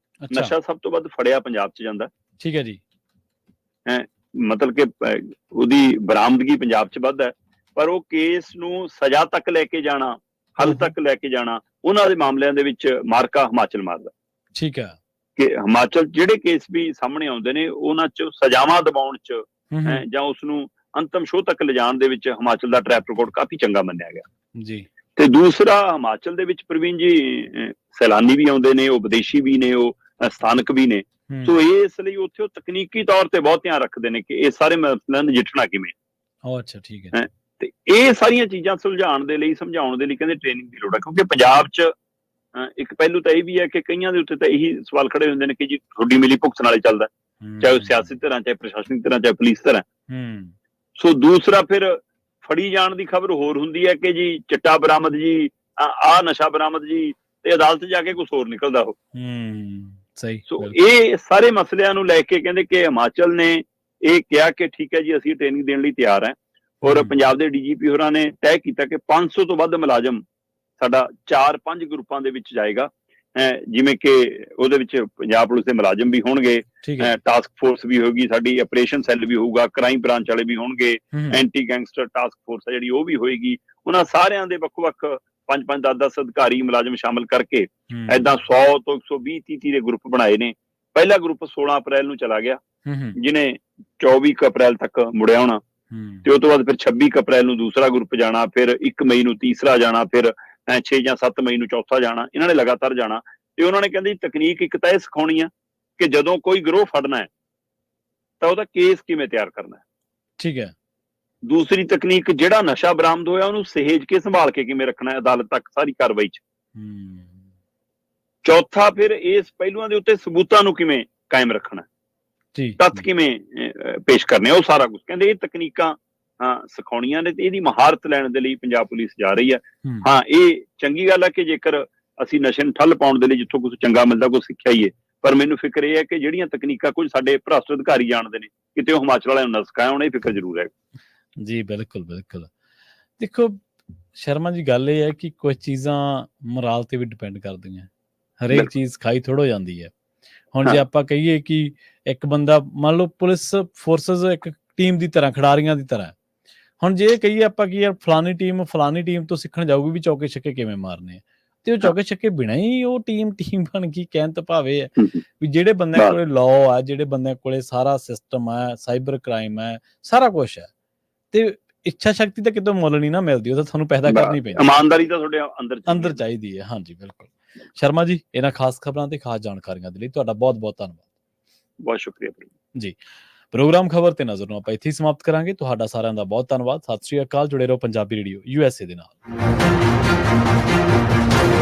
ਨਸ਼ਾ ਸਭ ਤੋਂ ਵੱਧ ਫੜਿਆ ਪੰਜਾਬ 'ਚ ਜਾਂਦਾ। ਠੀਕ ਹੈ ਜੀ। ਮਤਲਬ ਕਿ ਉਹਦੀ ਬਰਾਮਦਗੀ ਪੰਜਾਬ 'ਚ ਵੱਧ ਹੈ, ਪਰ ਉਹ ਕੇਸ ਨੂੰ ਸਜ਼ਾ ਤੱਕ ਲੈ ਕੇ ਜਾਣਾ, ਹੱਲ ਤੱਕ ਲੈ ਕੇ ਜਾਣਾ, ਉਹਨਾਂ ਦੇ ਮਾਮਲਿਆਂ ਦੇ ਵਿੱਚ ਮਾਰਕਾ ਹਿਮਾਚਲ ਮਾਰਦਾ। ਠੀਕ ਹੈ। ਕਿ ਹਿਮਾਚਲ ਜਿਹੜੇ ਕੇਸ ਵੀ ਸਾਹਮਣੇ ਆਉਂਦੇ ਨੇ ਉਹਨਾਂ 'ਚ ਸਜ਼ਾਵਾਂ ਦਿਵਾਉਣ 'ਚ ਜਾਂ ਉਸਨੂੰ ਅੰਤਮ ਸ਼ੋਅ ਤੱਕ ਲਿਜਾਣ ਦੇ ਵਿੱਚ ਹਿਮਾਚਲ ਦਾ ਟਰੈਕ ਰਿਕਾਰਡ ਕਾਫੀ ਚੰਗਾ ਮੰਨਿਆ ਗਿਆ ਜੀ। ਤੇ ਦੂਸਰਾ, ਹਿਮਾਚਲ ਦੇ ਵਿੱਚ ਪ੍ਰਵੀਨ ਜੀ ਸੈਲਾਨੀ ਵੀ ਆਉਂਦੇ ਨੇ, ਉਹ ਵਿਦੇਸ਼ੀ ਵੀ ਨੇ, ਉਹ ਸਥਾਨਕ ਵੀ ਨੇ। ਸੋ ਇਸ ਲਈ ਉੱਥੇ ਉਹ ਤਕਨੀਕੀ ਤੌਰ ਤੇ ਬਹੁਤ ਧਿਆਨ ਰੱਖਦੇ ਨੇ ਕਿ ਇਹ ਸਾਰੇ ਮਸਲਿਆਂ ਨਜਿੱਠਣਾ ਕਿਵੇਂ। ਅੱਛਾ, ਠੀਕ ਹੈ। ਤੇ ਇਹ ਸਾਰੀਆਂ ਚੀਜ਼ਾਂ ਸੁਲਝਾਉਣ ਦੇ ਲਈ, ਸਮਝਾਉਣ ਦੇ ਲਈ ਕਹਿੰਦੇ ਟ੍ਰੇਨਿੰਗ ਦੀ ਲੋੜ ਹੈ, ਕਿਉਂਕਿ ਪੰਜਾਬ 'ਚ ਇੱਕ ਪਹਿਲੂ ਤਾਂ ਇਹ ਵੀ ਹੈ ਕਿ ਕਈਆਂ ਦੇ ਉੱਤੇ ਤਾਂ ਇਹੀ ਸਵਾਲ ਖੜੇ ਹੁੰਦੇ ਨੇ ਕਿ ਜੀ ਤੁਹਾਡੀ ਮਿਲੀ ਭੁਗਤ ਨਾਲ ਹੀ ਚੱਲਦਾ, ਚਾਹੇ ਉਹ ਸਿਆਸੀ ਧਿਰਾਂ, ਚਾਹੇ ਪ੍ਰਸ਼ਾਸਨਿਕ ਧਿਰਾਂ, ਚਾਹੇ ਪੁਲਿਸ ਧਿਰਾਂ। ਸੋ ਦੂਸਰਾ, ਫਿਰ ਫੜੀ ਜਾਣ ਦੀ ਖਬਰ ਹੋਰ ਹੁੰਦੀ ਹੈ ਕਿ ਜੀ ਚਿੱਟਾ ਬਰਾਮਦ ਜੀ, ਆਹ ਨਸ਼ਾ ਬਰਾਮਦ ਜੀ, ਤੇ ਅਦਾਲਤ ਜਾ ਕੇ ਕੁਝ ਹੋਰ ਨਿਕਲਦਾ ਉਹ। ਸਹੀ। ਸੋ ਇਹ ਸਾਰੇ ਮਸਲਿਆਂ ਨੂੰ ਲੈ ਕੇ ਕਹਿੰਦੇ ਕਿ ਹਿਮਾਚਲ ਨੇ ਇਹ ਕਿਹਾ ਕਿ ਠੀਕ ਹੈ ਜੀ, ਅਸੀਂ ਟ੍ਰੇਨਿੰਗ ਦੇਣ ਲਈ ਤਿਆਰ ਹਾਂ। ਔਰ ਪੰਜਾਬ ਦੇ ਡੀਜੀਪੀ ਹੋਰਾਂ ਨੇ ਤੈਅ ਕੀਤਾ ਕਿ 500 ਤੋਂ ਵੱਧ ਮੁਲਾਜ਼ਮ ਸਾਡਾ 4-5 ਗਰੁੱਪਾਂ ਦੇ ਵਿੱਚ ਜਾਏਗਾ। ਜਿਵੇਂ ਕਿ ਉਹਦੇ ਵਿੱਚ ਪੰਜਾਬ ਪੁਲਿਸ ਦੇ ਮੁਲਾਜ਼ਮ ਵੀ ਹੋਣਗੇ, ਟਾਸਕ ਫੋਰਸ ਵੀ ਹੋਊਗੀ, ਸਾਡੀ ਆਪਰੇਸ਼ਨ ਸੈੱਲ ਵੀ ਹੋਊਗਾ, ਕ੍ਰਾਈਮ ਬ੍ਰਾਂਚ ਵਾਲੇ ਵੀ ਹੋਣਗੇ, ਐਂਟੀ ਗੈਂਗਸਟਰ ਟਾਸਕ ਫੋਰਸ ਜਿਹੜੀ ਉਹ ਵੀ ਹੋਏਗੀ। ਉਹਨਾਂ ਸਾਰਿਆਂ ਦੇ ਵੱਖ-ਵੱਖ 5-5, 10-10 ਅਧਿਕਾਰੀ ਮੁਲਾਜ਼ਮ ਸ਼ਾਮਲ ਕਰਕੇ ਏਦਾਂ 100 ਤੋਂ 120, 30 ਦੇ ਗਰੁੱਪ ਬਣਾਏ ਨੇ। ਪਹਿਲਾ ਗਰੁੱਪ 16 ਅਪ੍ਰੈਲ ਨੂੰ ਚਲਾ ਗਿਆ, ਜਿਹਨੇ 24 ਅਪ੍ਰੈਲ ਤੱਕ ਮੁੜਿਆ ਹੋਣਾ। ਤੇ ਉਹ ਤੋਂ ਬਾਅਦ ਫਿਰ 26 ਅਪ੍ਰੈਲ ਨੂੰ ਦੂਸਰਾ ਗਰੁੱਪ ਜਾਣਾ, ਫਿਰ 1 ਮਈ ਨੂੰ ਤੀਸਰਾ ਜਾਣਾ, ਫਿਰ 6 ਜਾਂ 7 ਮਈ ਨੂੰ ਚੌਥਾ ਜਾਣਾ। ਇਹਨਾਂ ਨੇ ਲਗਾਤਾਰ ਜਾਣਾ। ਤੇ ਉਹਨਾਂ ਨੇ ਕਹਿੰਦੇ ਤਕਨੀਕ ਇੱਕ ਤਾਂ ਇਹ ਸਿਖਾਉਣੀ ਆ ਕਿ ਜਦੋਂ ਕੋਈ ਗਰੋਹ ਫੜਨਾ ਹੈ ਤਾਂ ਉਹਦਾ ਕੇਸ ਕਿਵੇਂ ਤਿਆਰ ਕਰਨਾ ਹੈ। ਠੀਕ ਹੈ। ਦੂਸਰੀ ਤਕਨੀਕ, ਜਿਹੜਾ ਨਸ਼ਾ ਬਰਾਮਦ ਹੋਇਆ ਉਹਨੂੰ ਸਹੇਜ ਕੇ ਸੰਭਾਲ ਕੇ ਕਿਵੇਂ ਰੱਖਣਾ ਹੈ ਅਦਾਲਤ ਤੱਕ ਸਾਰੀ ਕਾਰਵਾਈ 'ਚ। ਚੌਥਾ, ਫਿਰ ਇਸ ਪਹਿਲੂਆਂ ਦੇ ਉੱਤੇ ਸਬੂਤਾਂ ਨੂੰ ਕਿਵੇਂ ਕਾਇਮ ਰੱਖਣਾ, ਤੱਥ ਕਿਵੇਂ ਪੇਸ਼ ਕਰਨੇ, ਉਹ ਸਾਰਾ ਕੁਝ ਕਹਿੰਦੇ ਇਹ ਤਕਨੀਕਾਂ ਸਿਖਾਉਣੀਆਂ ਨੇ। ਤੇ ਇਹਦੀ ਮਹਾਰਤ ਲੈਣ ਦੇ ਲਈ ਪੰਜਾਬ ਪੁਲਿਸ ਜਾ ਰਹੀ ਹੈ। ਹਾਂ, ਇਹ ਚੰਗੀ ਗੱਲ ਹੈ ਕਿ ਜੇਕਰ ਅਸੀਂ ਨਸ਼ੇ ਨੂੰ ਠੱਲ ਪਾਉਣ ਦੇ ਲਈ ਜਿੱਥੋਂ ਕੁਝ ਚੰਗਾ ਮਿਲਦਾ ਕੁਝ ਸਿੱਖਿਆ ਹੀ ਹੈ, ਪਰ ਮੈਨੂੰ ਫਿਕਰ ਇਹ ਹੈ ਕਿ ਜਿਹੜੀਆਂ ਤਕਨੀਕਾਂ ਕੁਝ ਸਾਡੇ ਭ੍ਰਸ਼ਟ ਅਧਿਕਾਰੀ ਜਾਣਦੇ ਨੇ, ਕਿਤੇ ਉਹ ਹਿਮਾਚਲ ਵਾਲਿਆਂ ਨੂੰ ਨਾ ਸਿਖਾਉਣ। ਇਹ ਫਿਕਰ ਜ਼ਰੂਰ ਹੈ ਜੀ। ਬਿਲਕੁਲ ਬਿਲਕੁਲ। ਦੇਖੋ ਸ਼ਰਮਾ ਜੀ, ਗੱਲ ਇਹ ਹੈ ਕਿ ਕੁਝ ਚੀਜ਼ਾਂ ਮੋਰਾਲ ਤੇ ਵੀ ਡਿਪੈਂਡ ਕਰਦੀਆਂ। ਹਰੇਕ ਚੀਜ਼ ਖਾਈ ਥੋੜ੍ਹਾ ਜਾਂਦੀ ਹੈ। ਹੁਣ ਜੇ ਆਪਾਂ ਕਹੀਏ ਕਿ ਇੱਕ ਬੰਦਾ, ਮੰਨ ਲਓ ਪੁਲਿਸ ਫੋਰਸਿਸ ਇੱਕ ਟੀਮ ਦੀ ਤਰ੍ਹਾਂ, ਖਿਡਾਰੀਆਂ ਦੀ ਤਰ੍ਹਾਂ। ਹੁਣ ਜੇ ਕਹੀਏ ਆਪਾਂ ਕਿ ਯਾਰ ਫਲਾਨੀ ਟੀਮ ਤੋਂ ਸਿੱਖਣ ਜਾਊਗੀ ਵੀ ਚੌਕੇ ਛੱਕੇ ਕਿਵੇਂ ਮਾਰਨੇ ਆ, ਤੇ ਉਹ ਚੌਕੇ ਛੱਕੇ ਬਿਨਾਂ ਹੀ ਉਹ ਟੀਮ ਬਣ ਗਈ। ਕਹਿਣ ਤੋਂ ਭਾਵੇਂ ਹੈ ਵੀ ਜਿਹੜੇ ਬੰਦਿਆਂ ਕੋਲੇ ਲਾਅ ਆ, ਜਿਹੜੇ ਬੰਦਿਆਂ ਕੋਲੇ ਸਾਰਾ ਸਿਸਟਮ ਹੈ, ਸਾਈਬਰ ਕ੍ਰਾਈਮ ਹੈ, ਸਾਰਾ ਕੁਛ ਹੈ, ਤੇ ਇੱਛਾ ਸ਼ਕਤੀ ਤਾਂ ਕਿਤੋਂ ਮੁੱਲ ਨਹੀਂ ਨਾ ਮਿਲਦੀ, ਉਹ ਤਾਂ ਤੁਹਾਨੂੰ ਪੈਦਾ ਕਰਨੀ ਪੈਂਦੀ। ਇਮਾਨਦਾਰੀ ਤਾਂ ਤੁਹਾਡੇ ਅੰਦਰ ਚਾਹੀਦੀ ਹੈ। ਹਾਂਜੀ ਬਿਲਕੁਲ। ਸ਼ਰਮਾ ਜੀ, ਇਹਨਾਂ ਖਾਸ ਖਬਰਾਂ ਤੇ ਖਾਸ ਜਾਣਕਾਰੀਆਂ ਦੇ ਲਈ ਤੁਹਾਡਾ ਬਹੁਤ ਬਹੁਤ ਧੰਨਵਾਦ। ਬਹੁਤ ਸ਼ੁਕਰੀਆ ਜੀ। ਪ੍ਰੋਗਰਾਮ ਖਬਰ ਤੇ ਨਜ਼ਰ ਨੂੰ ਆਪਾਂ ਇੱਥੇ ਹੀ ਸਮਾਪਤ ਕਰਾਂਗੇ। ਤੁਹਾਡਾ ਸਾਰਿਆਂ ਦਾ ਬਹੁਤ ਧੰਨਵਾਦ। ਸਤਿ ਸ਼੍ਰੀ ਅਕਾਲ। ਜੁੜੇ ਰਹੋ ਪੰਜਾਬੀ ਰੇਡੀਓ USA ਦੇ ਨਾਲ।